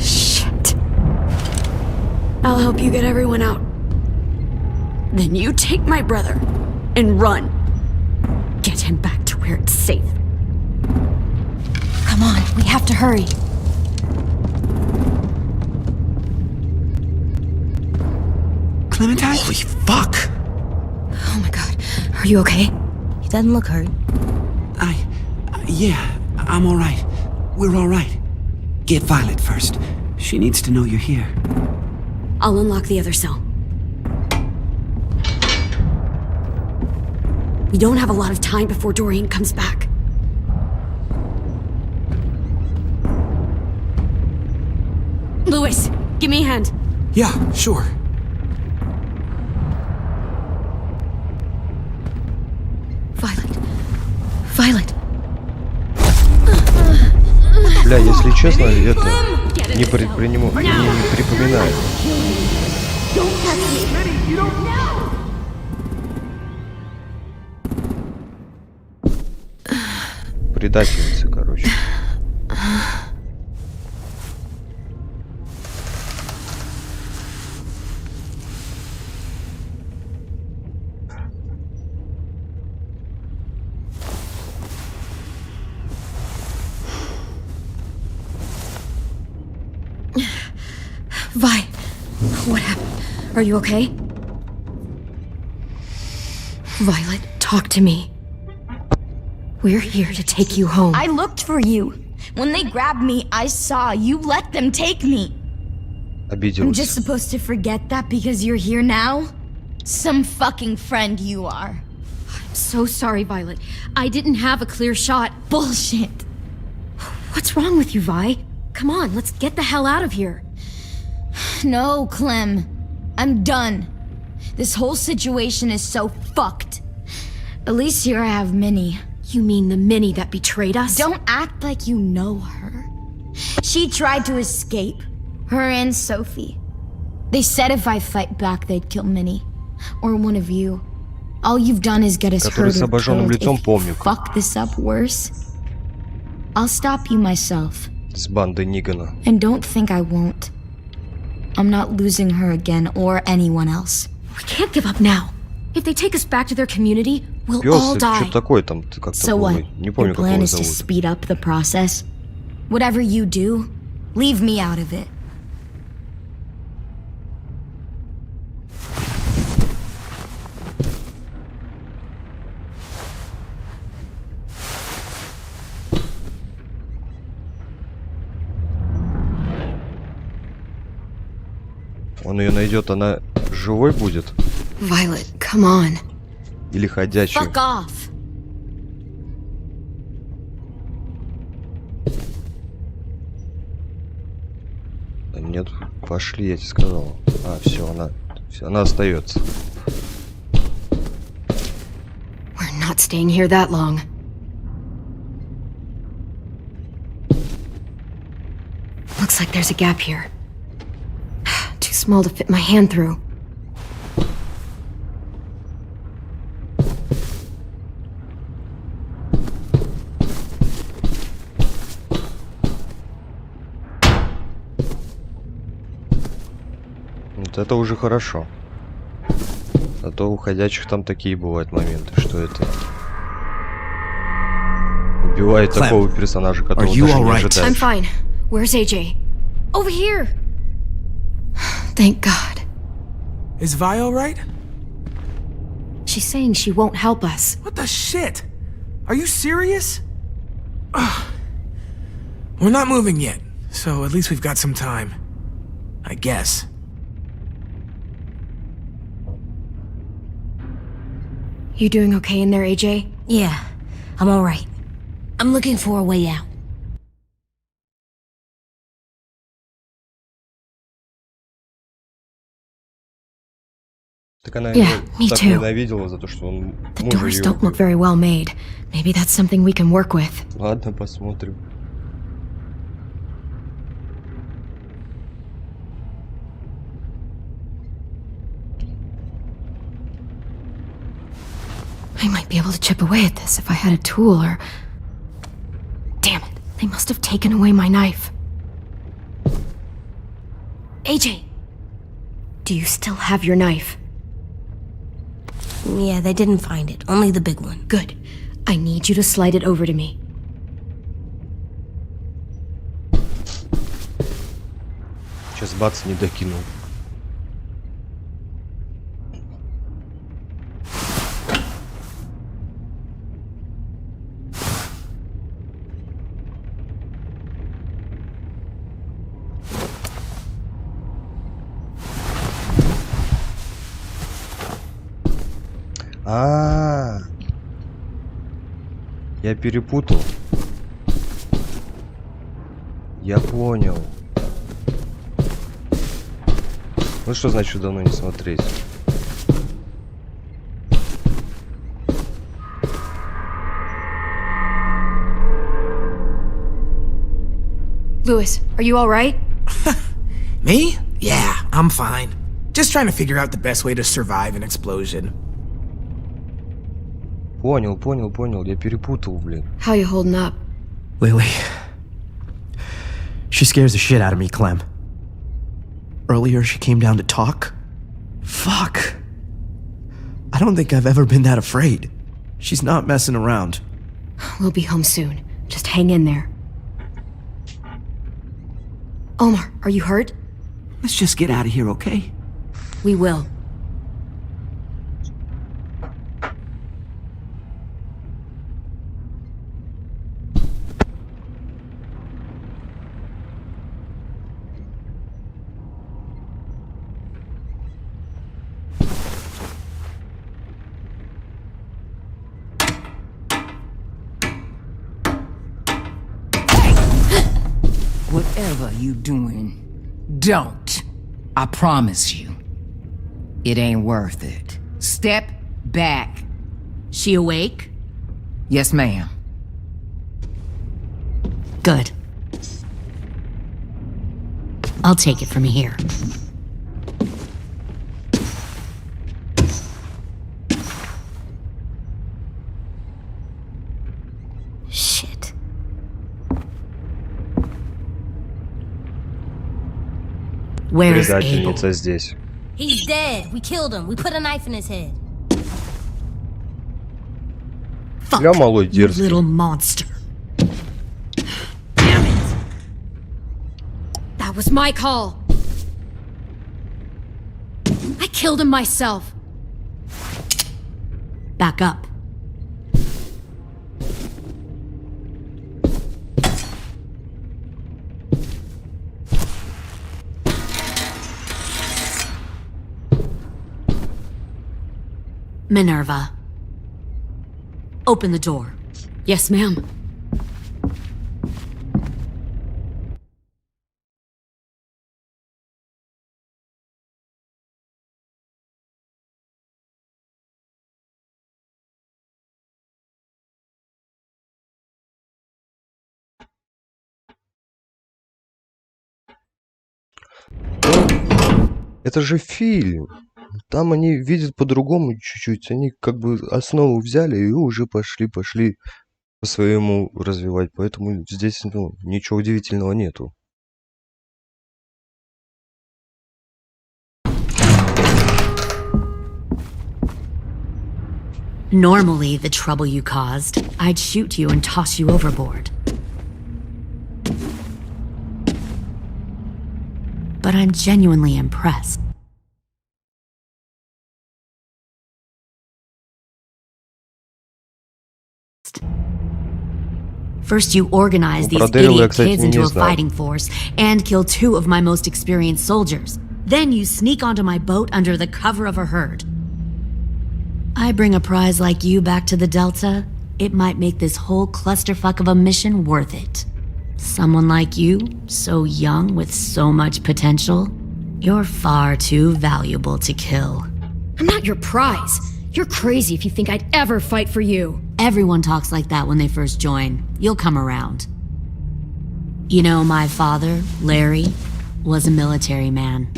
Shit. I'll help you get everyone out. Then you take my brother and run. Get him back to where it's safe. Come on, we have to hurry. Clementine? Holy fuck! Oh my god. Are you okay? He doesn't look hurt. Yeah, I'm alright. We're alright. Get Violet first. She needs to know you're here. I'll unlock the other cell. We don't have a lot of time before Dorian comes back. Lewis, give me a hand. Yeah, sure. Violet. Бля, если честно, это не припоминаю. Предательница, короче. Vi, what happened? Are you okay? Violet, talk to me. We're here to take you home. I looked for you. When they grabbed me, I saw you let them take me. I'm just supposed to forget that because you're here now? Some fucking friend you are. I'm so sorry, Violet. I didn't have a clear shot. Bullshit. What's wrong with you, Vi? Come on, let's get the hell out of here. No, Clem. I'm done. This whole situation is so fucked. At least here I have Minnie. You mean the Minnie that betrayed us? Don't act like you know her. She tried to escape. Her and Sophie. They said if I fight back, they'd kill Minnie. Or one of you. All you've done is get us hurt or killed. If you fuck this up worse, I'll stop you myself. С бандой Нигана. And don't think I won't. I'm not losing her again or anyone else. We can't give up now. If they take us back to their community, we'll all die. Что такое там? Как-то so what? Не помню, Your plan как его is to зовут. speed up the process? Whatever you do, leave me out of it. Он ее найдет, она живой будет? Violet, come on. Или ходячий? Fuck off. Да нет, пошли, я тебе сказал. А, все, она остается. We're not staying here that long. Looks like there's a gap here. Too small to fit my hand through. Вот это уже хорошо. А то у ходячих там такие бывают моменты, что это убивает такого персонажа, которого даже не ожидаешь. I'm fine. Where's AJ? Over here. Thank God. Is Vi alright? She's saying she won't help us. What the shit? Are you serious? Ugh. We're not moving yet, so at least we've got some time. I guess. You doing okay in there, AJ? Yeah, I'm alright. I'm looking for a way out. Так она Yeah, me так too. ненавидела за то, что он The мужа doors её don't look убил. very well made. Maybe that's something we can work with. Ладно, посмотрим. I might be be able to chip away at this if I had a tool or... Damn it, they must have taken away my knife. AJ! Do you still have your knife? Yeah, they didn't find it. Only the big one. Good. I need you to slide it over to me. Сейчас бац, не докинул. Я перепутал. Я понял. Ну что значит давно не смотреть? Lewis, are you alright? Me? Yeah, I'm fine. Just trying to figure out the best way to survive an explosion. Понял. Я перепутал, блин. How you holding up? Lily. She scares the shit out of me, Clem. Earlier, she came down to talk. Fuck. I don't think I've ever been that afraid. She's not messing around. We'll be home soon. Just hang in there. Omar, are you hurt? Let's just get out of here, okay? We will. Whatever you doing, don't. I promise you. It ain't worth it. Step back. She awake? Yes, ma'am. Good. I'll take it from here. Shit. Where's Abel? Предательница здесь. He's dead. We killed him. We put a knife in his head. Fuck, Я малой you дерзкий. little monster. Damn it! That was my call. I killed him myself. Back up. Minerva. Open the door. Yes, ma'am. Это же фильм. Там они видят по-другому чуть-чуть. Они как бы основу взяли и уже пошли по-своему развивать. Поэтому здесь ничего удивительного нету. Normally, the trouble you caused, I'd shoot you and toss you overboard. But I'm genuinely impressed. First, you organize these idiot kids into a fighting force and kill 2 of my most experienced soldiers. Then you sneak onto my boat under the cover of a herd. I bring a prize like you back to the Delta, it might make this whole clusterfuck of a mission worth it. Someone like you, so young with so much potential, you're far too valuable to kill. I'm not your prize. You're crazy if you think I'd ever fight for you. Everyone talks like that when they first join. You'll come around. You know, my father, Larry, was a military man.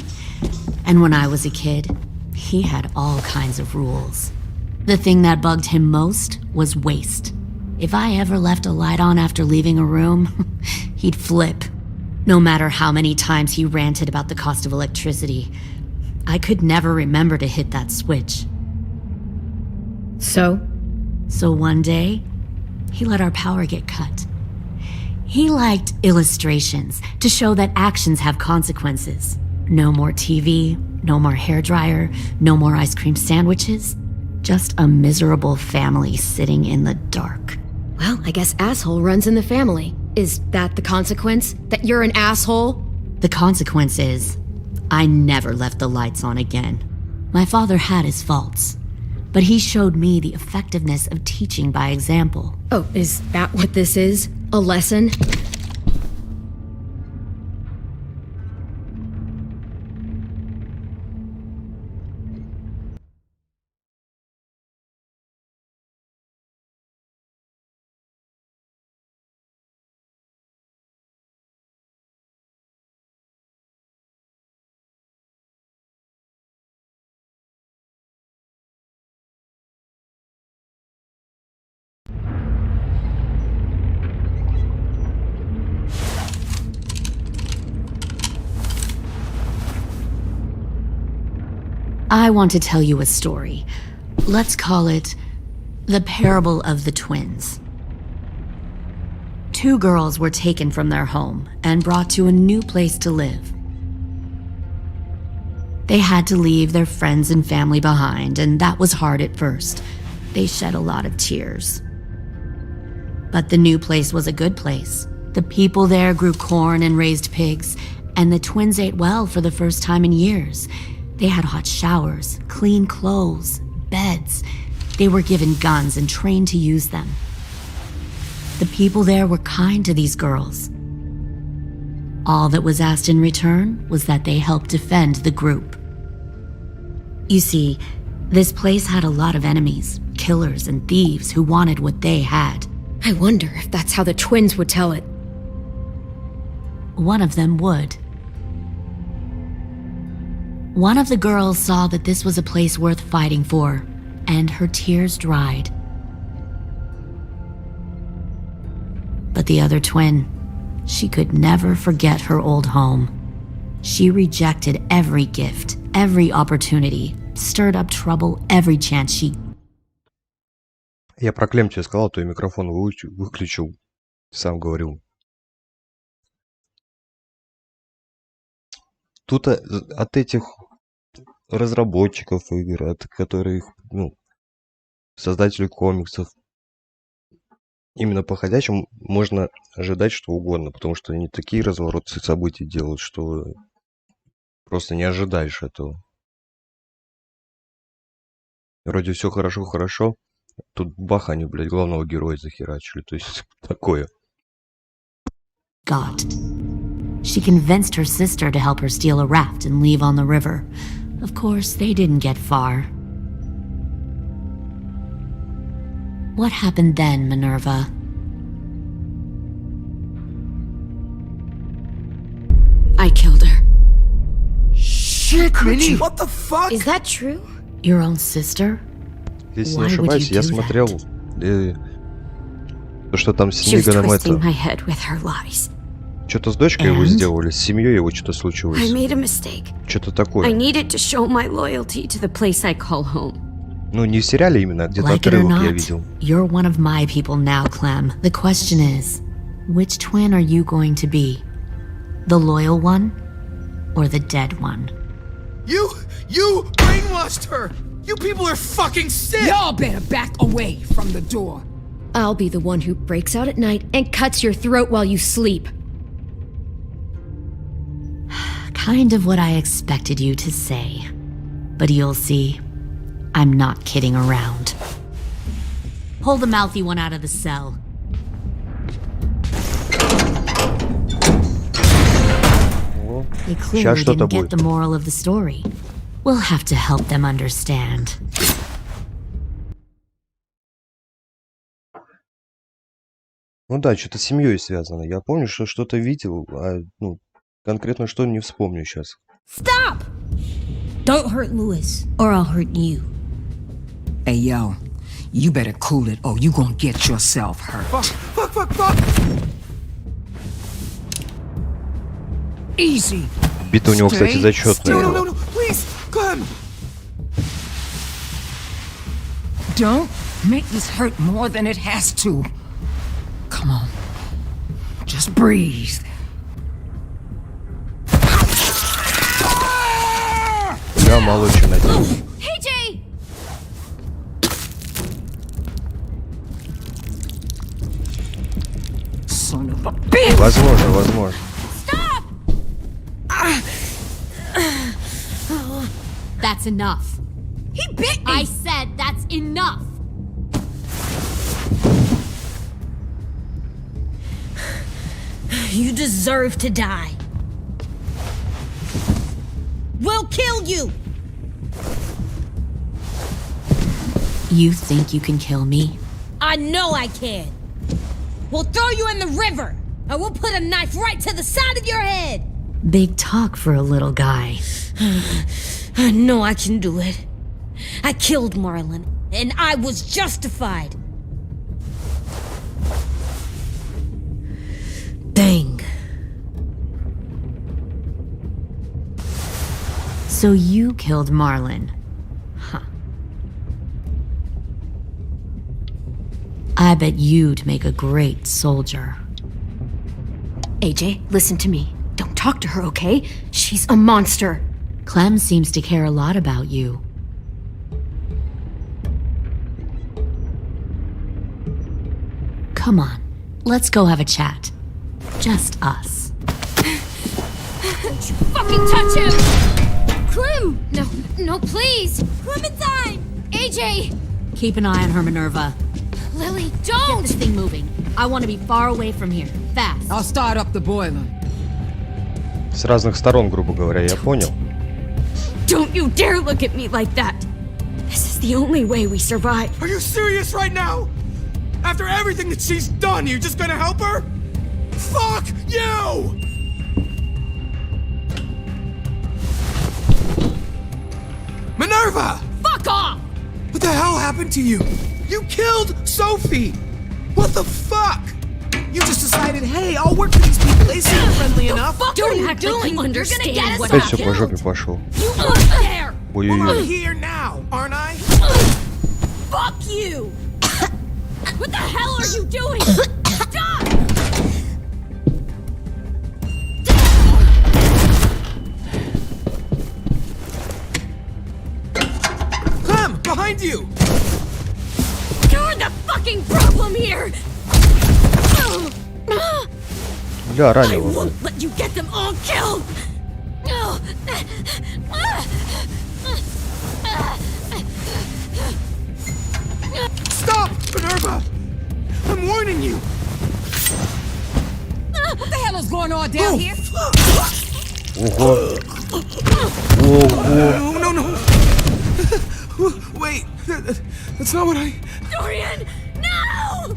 And when I was a kid, he had all kinds of rules. The thing that bugged him most was waste. If I ever left a light on after leaving a room, he'd flip. No matter how many times he ranted about the cost of electricity, I could never remember to hit that switch. So one day, he let our power get cut. He liked illustrations to show that actions have consequences. No more TV, no more hairdryer, no more ice cream sandwiches. Just a miserable family sitting in the dark. Well, I guess asshole runs in the family. Is that the consequence? That you're an asshole? The consequence is, I never left the lights on again. My father had his faults, but he showed me the effectiveness of teaching by example. Oh, is that what this is? A lesson? I want to tell you a story. Let's call it the parable of the twins. 2 girls were taken from their home and brought to a new place to live. They had to leave their friends and family behind, and that was hard at first. They shed a lot of tears. But the new place was a good place. The people there grew corn and raised pigs, and the twins ate well for the first time in years. They had hot showers, clean clothes, beds. They were given guns and trained to use them. The people there were kind to these girls. All that was asked in return was that they help defend the group. You see, this place had a lot of enemies, killers and thieves who wanted what they had. I wonder if that's how the twins would tell it. One of them would. One of the girls saw that this was a place worth fighting for, and her tears dried. But the other twin, she could never forget her old home. She rejected every gift, every opportunity, stirred up trouble every chance she... Я про Клемтия сказал, то и микрофон выключил. Сам говорил. Тут от этих разработчиков игр, от которых, создателей комиксов, именно по Ходячим можно ожидать что угодно, потому что они такие развороты событий делают, что просто не ожидаешь этого. Вроде все хорошо, тут бах, они, блядь, главного героя захерачили, то есть такое. God. She convinced her sister to help her steal a raft and leave on the river. Of course, they didn't get far. What happened then, Minerva? I killed her. Shit, Minnie! What the fuck? Is that true? Your own sister? Если не ошибаюсь, я смотрел, что там с Ниганом это... my head with her lies. Что-то с дочкой его сделали, с семьей его что-то случилось. I made a mistake. Что-то такое. I needed to show my loyalty to the place I call home. Ну, не в сериале именно, а где-то Like it or отрывок я not, видел. you're one of my people now, Clem. The question is, which twin are you going to be? The loyal one or the dead one? You brainwashed her! You people are fucking sick! Y'all better back away from the door. I'll be the one who breaks out at night and cuts your throat while you sleep. Kind of what I expected you to say. But you'll see, I'm not kidding around. Pull the mouthy one out of the cell. They clearly didn't get the moral of the story. We'll have to help them understand. Ну да, что-то с семьей связано. Я помню, что что-то видел, а конкретно что не вспомню сейчас. Stop! Don't hurt Louis, or I'll hurt you. Hey, yo, you better cool it or you gonna get yourself hurt. Fuck! Easy. Бита у него, кстати, зачетная. No, please, Clem. Don't make this hurt more than it has to. Come on. Just breathe. Я молочен один. Hey, Jay! Son of a bitch! Возможно. Stop! That's enough. He bit me! I said that's enough. You deserve to die. We'll kill you! You think you can kill me? I know I can. We'll throw you in the river, and we'll put a knife right to the side of your head. Big talk for a little guy. I know I can do it. I killed Marlon, and I was justified. Dang. So you killed Marlon. Huh. I bet you'd make a great soldier. AJ, listen to me. Don't talk to her, okay? She's a monster. Clem seems to care a lot about you. Come on, let's go have a chat. Just us. Don't you fucking touch him! Clem! No, please! Clementine! AJ! Keep an eye on her, Minerva. Lily, Get don't! this thing moving. I want to be far away from here. Fast. I'll start up the boiler. С разных сторон, грубо говоря, я понял. Don't you dare look at me like that! This is the only way we survive. Are you serious right now? After everything that she's done, you're just gonna help her? Fuck you! Minerva! Fuck off! What the hell happened to you? You killed Sophie! What the fuck? You just decided, hey, I'll work for these people. They seem friendly enough. Don't act like you understand what Опять все по жопе пошел. You look there! Well, I'm Ой-ой-ой. here now, aren't I? Fuck you! What the hell are you doing? Stop! Clem, behind you! You're the fucking problem here! Бля, I ранил его. won't let you get them all killed! Stop, Minerva! I'm warning you! What the hell is going on down here? Ого. Ого. No. Wait, that's not what I... Dorian, no!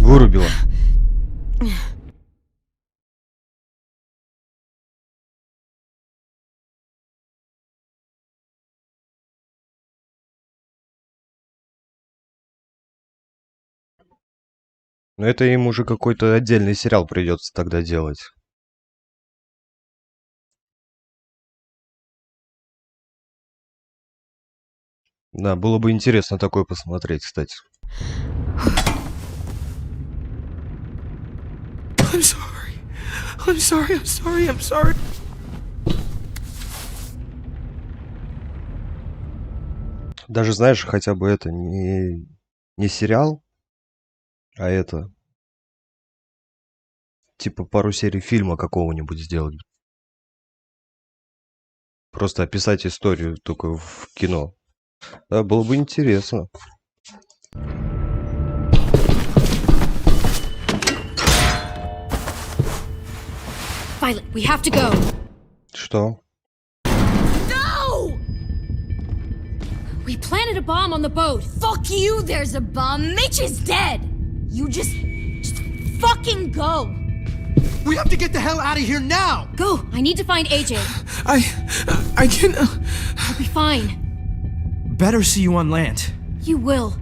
Вырубила. Но это им уже какой-то отдельный сериал придется тогда делать. Да, было бы интересно такое посмотреть, кстати. I'm sorry. Даже, знаешь, хотя бы это не сериал, а это типа пару серий фильма какого-нибудь сделать. Просто описать историю только в кино. Да, было бы интересно. Violet, we have to go. Что? No! We planted a bomb on the boat. Fuck you, there's a bomb. Mitch is dead. You just fucking go. We have to get the hell out of here now! Go! I need to find AJ. I can... I'll be fine. Better see you on land. You will.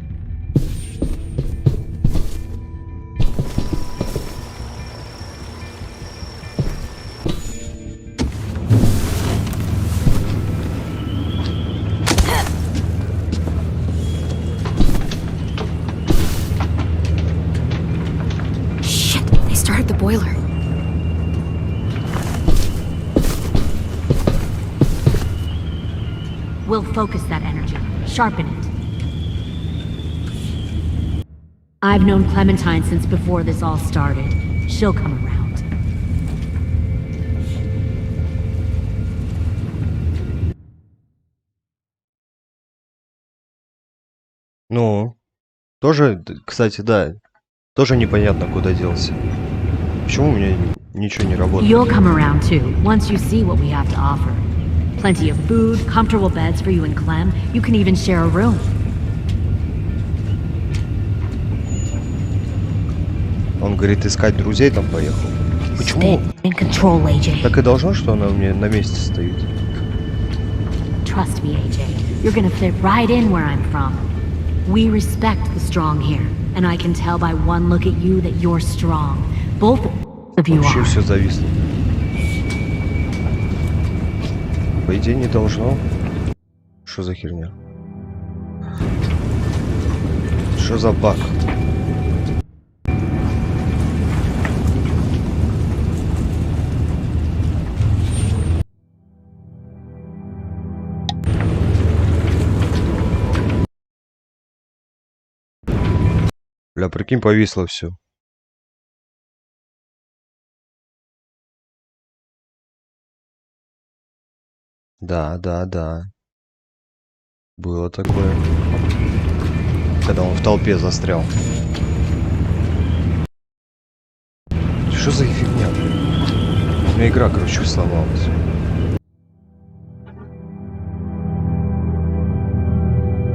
Shit, they started the boiler. We'll focus that energy, sharpen it. I've known Clementine since before this all started. She'll come around. Ну, тоже, кстати, да, тоже непонятно, куда делся. Почему у меня ничего не работает? You'll come around too, once you see what we have to offer. Plenty of food, comfortable beds for you and Clem. You can even share a room. Он говорит, искать друзей там поехал. Почему? In control, AJ. Так и должно, что она у меня на месте стоит. Trust me, AJ. You're gonna fit right in where I'm from. We respect the strong here, and I can tell by one look at you that you're strong. Both of you Вообще are. все зависло. По идее не должно. Что за херня? Что за баг? Бля, прикинь, повисло все. Да. Было такое. Когда он в толпе застрял. Что за фигня, блин? У меня игра, короче, сломалась.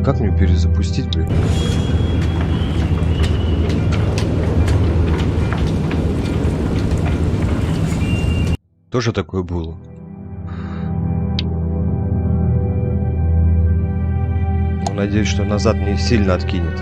Как мне перезапустить, блин? Тоже такое было. Надеюсь, что назад не сильно откинет.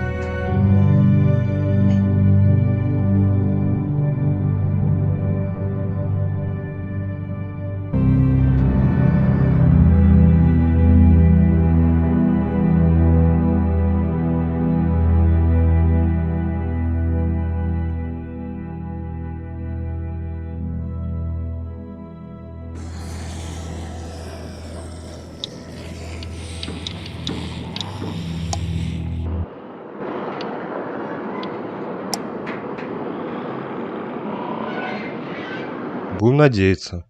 Будем надеяться.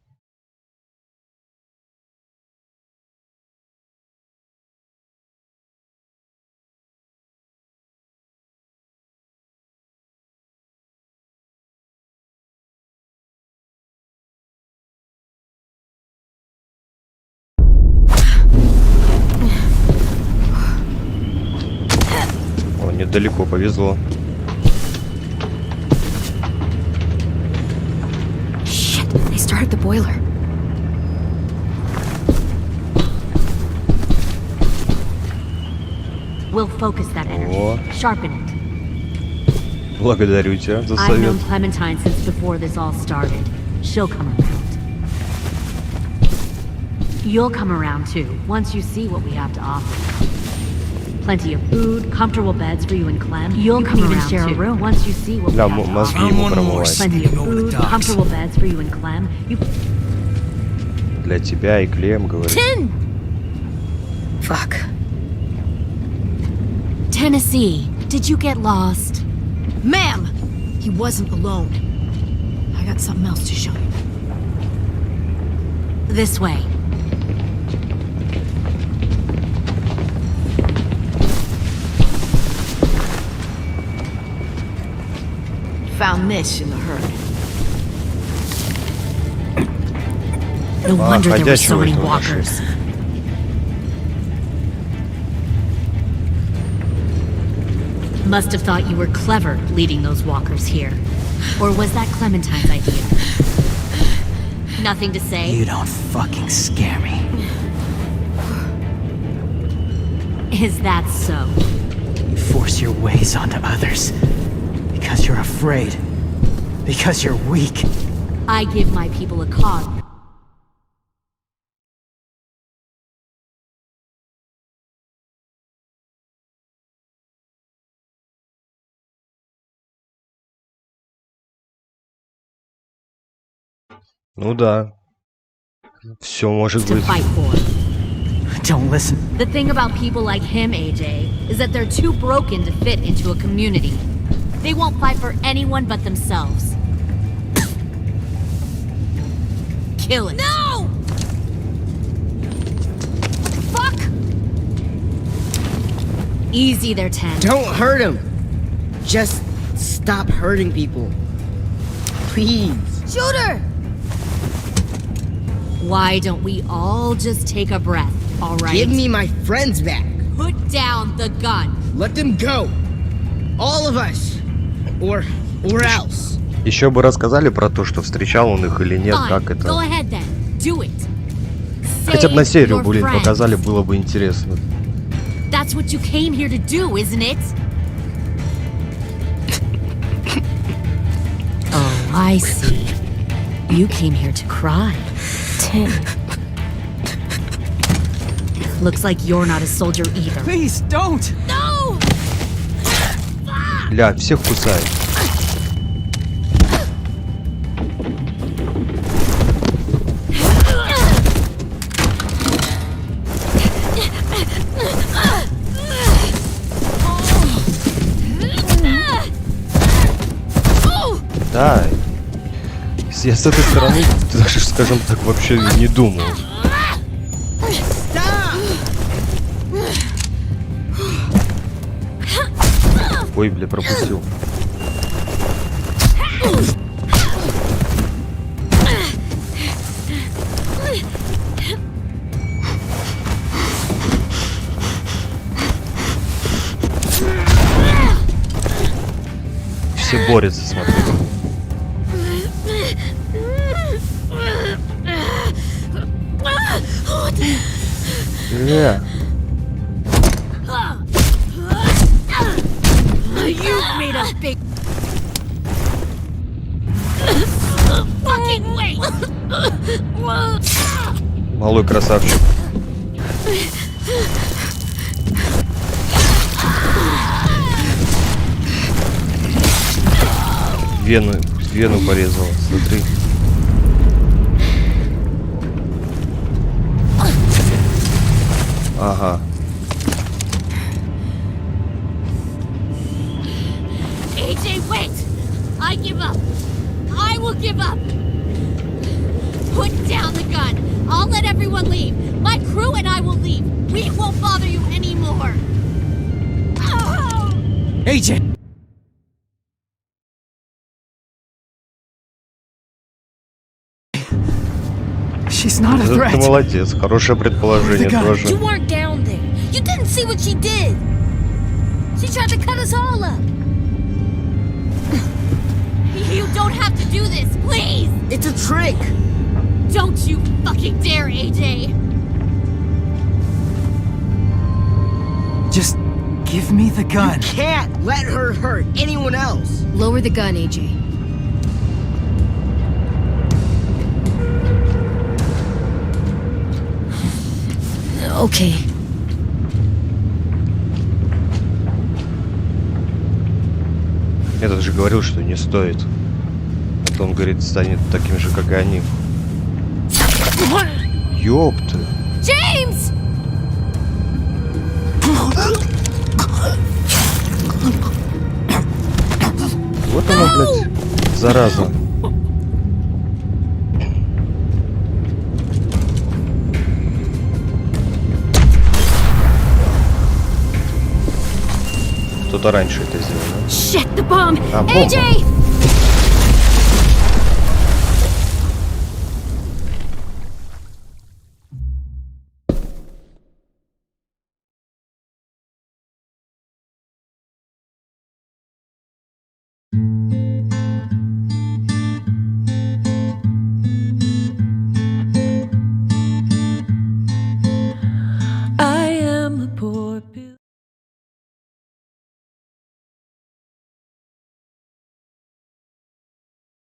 О, недалеко повезло. They started the boiler. We'll focus that energy, sharpen it. Благодарю тебя за I've совет. known Clementine since before this all started. She'll come around. You'll come around too, once you see what we have to offer. Plenty of food, comfortable beds for you and Clem. You'll come around share a room once you see what we have to offer. Plenty of food, comfortable beds for you and Clem. Для тебя и Клем, говорит. Fuck. Tennessee, did you get lost? Ma'am! He wasn't alone. I got something else to show you. This way. Found this in the herd. No wonder there were so many Ходячего Must have thought you were clever leading those walkers here. Or was that Clementine's idea? Nothing to say? You don't fucking scare me. Is that so? You force your ways onto others. Because you're afraid. Because you're weak. I give my people a cause. Ну да. Все может To быть. fight for. Don't listen. The thing about people like him, AJ, is that they're too broken to fit into a community. They won't fight for anyone but themselves. Kill it. No! Fuck! Easy there, 10. Don't hurt him. Just stop hurting people. Please. Shoot her! Why don't we all just take a breath, all right? Give me my friends back. Put down the gun. Let them go. All of us. Or else. Еще бы рассказали про то, что встречал он их или нет, Fine. как Go это. ahead then. Do it. Хотя бы на Save серию, your блин, friends. показали, было бы интересно. That's what you came here to do, isn't it? Oh, I see. You came here to cry. Tim. Looks like you're not a soldier either. Please don't! No! Ля, всех кусает. Да. Я с этой стороны, даже, скажем так, вообще не думал. Ой, бля, пропустил. Все борются, смотри. Бля. You've made a big fucking wait. Малой красавчик. Вену порезала, смотри. Ага. AJ, wait! I give up. I will give up. Put down the gun. I'll let everyone leave. My crew and I will leave. We won't bother you anymore. AJ! She's not a Ты threat. молодец, хорошее предположение тоже. You weren't down there. You didn't see what she did. She tried to cut us all up. You don't have to do this, please! It's a trick. Don't you fucking dare, AJ! Just give me the gun. Can't let her hurt anyone else. Lower the gun, AJ. Okay. Этот же говорил, что не стоит. А то он, говорит, станет таким же, как и они. Ёпта. James! Вот она, блядь, зараза. Кто-то раньше это сделал, да? Shit, the bomb! А, бомба. AJ!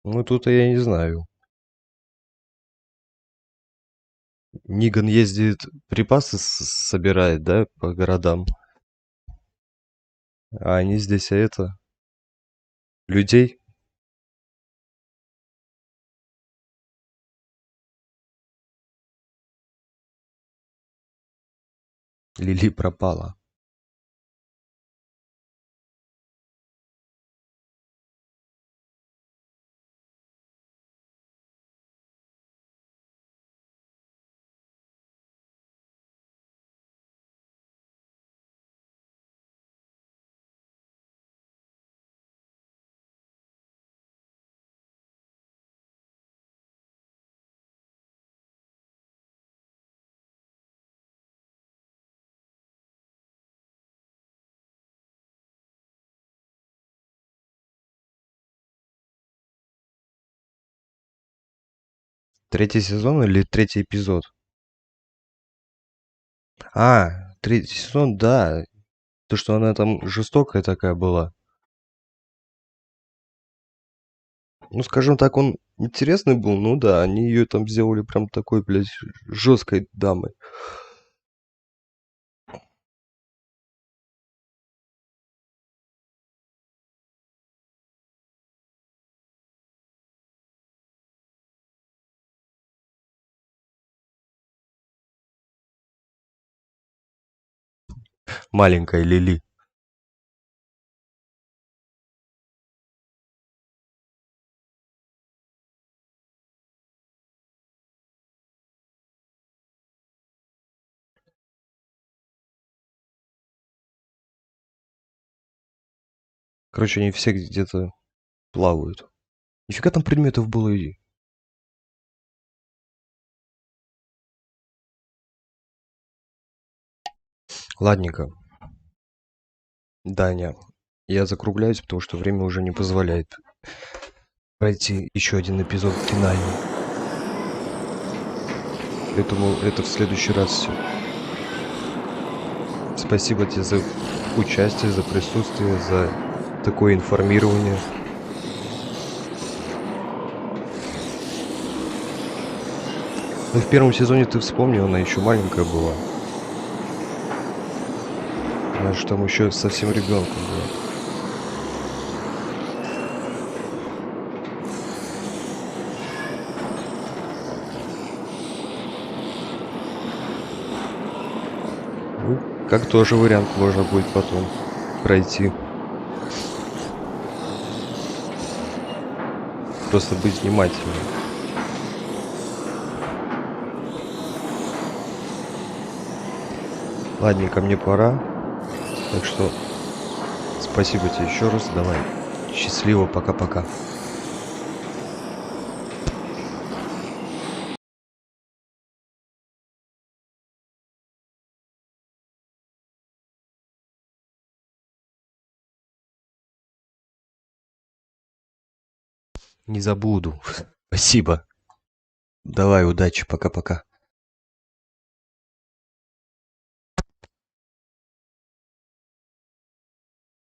Ну, тут я не знаю. Ниган ездит, припасы собирает, да, по городам. А они здесь, людей. Лили пропала. Третий сезон или третий эпизод? А, третий сезон, да. То, что она там жестокая такая была. Ну, скажем так, он интересный был, ну да, они ее там сделали прям такой, блядь, жесткой дамой. Маленькая Лили. Короче, они все где-то плавают. Нифига там предметов было и... Ладненько. Даня, я закругляюсь, потому что время уже не позволяет пройти еще один эпизод финальный. Поэтому это в следующий раз все. Спасибо тебе за участие, за присутствие, за такое информирование. Ну, в первом сезоне ты вспомнил, она еще маленькая была. Она же там еще совсем ребенком была. Ну, как тоже вариант можно будет потом пройти. Просто быть внимательным. Ладненько, мне пора. Так что спасибо тебе еще раз. Давай. Счастливо. Пока-пока. Не забуду. Спасибо. Давай, удачи. Пока-пока.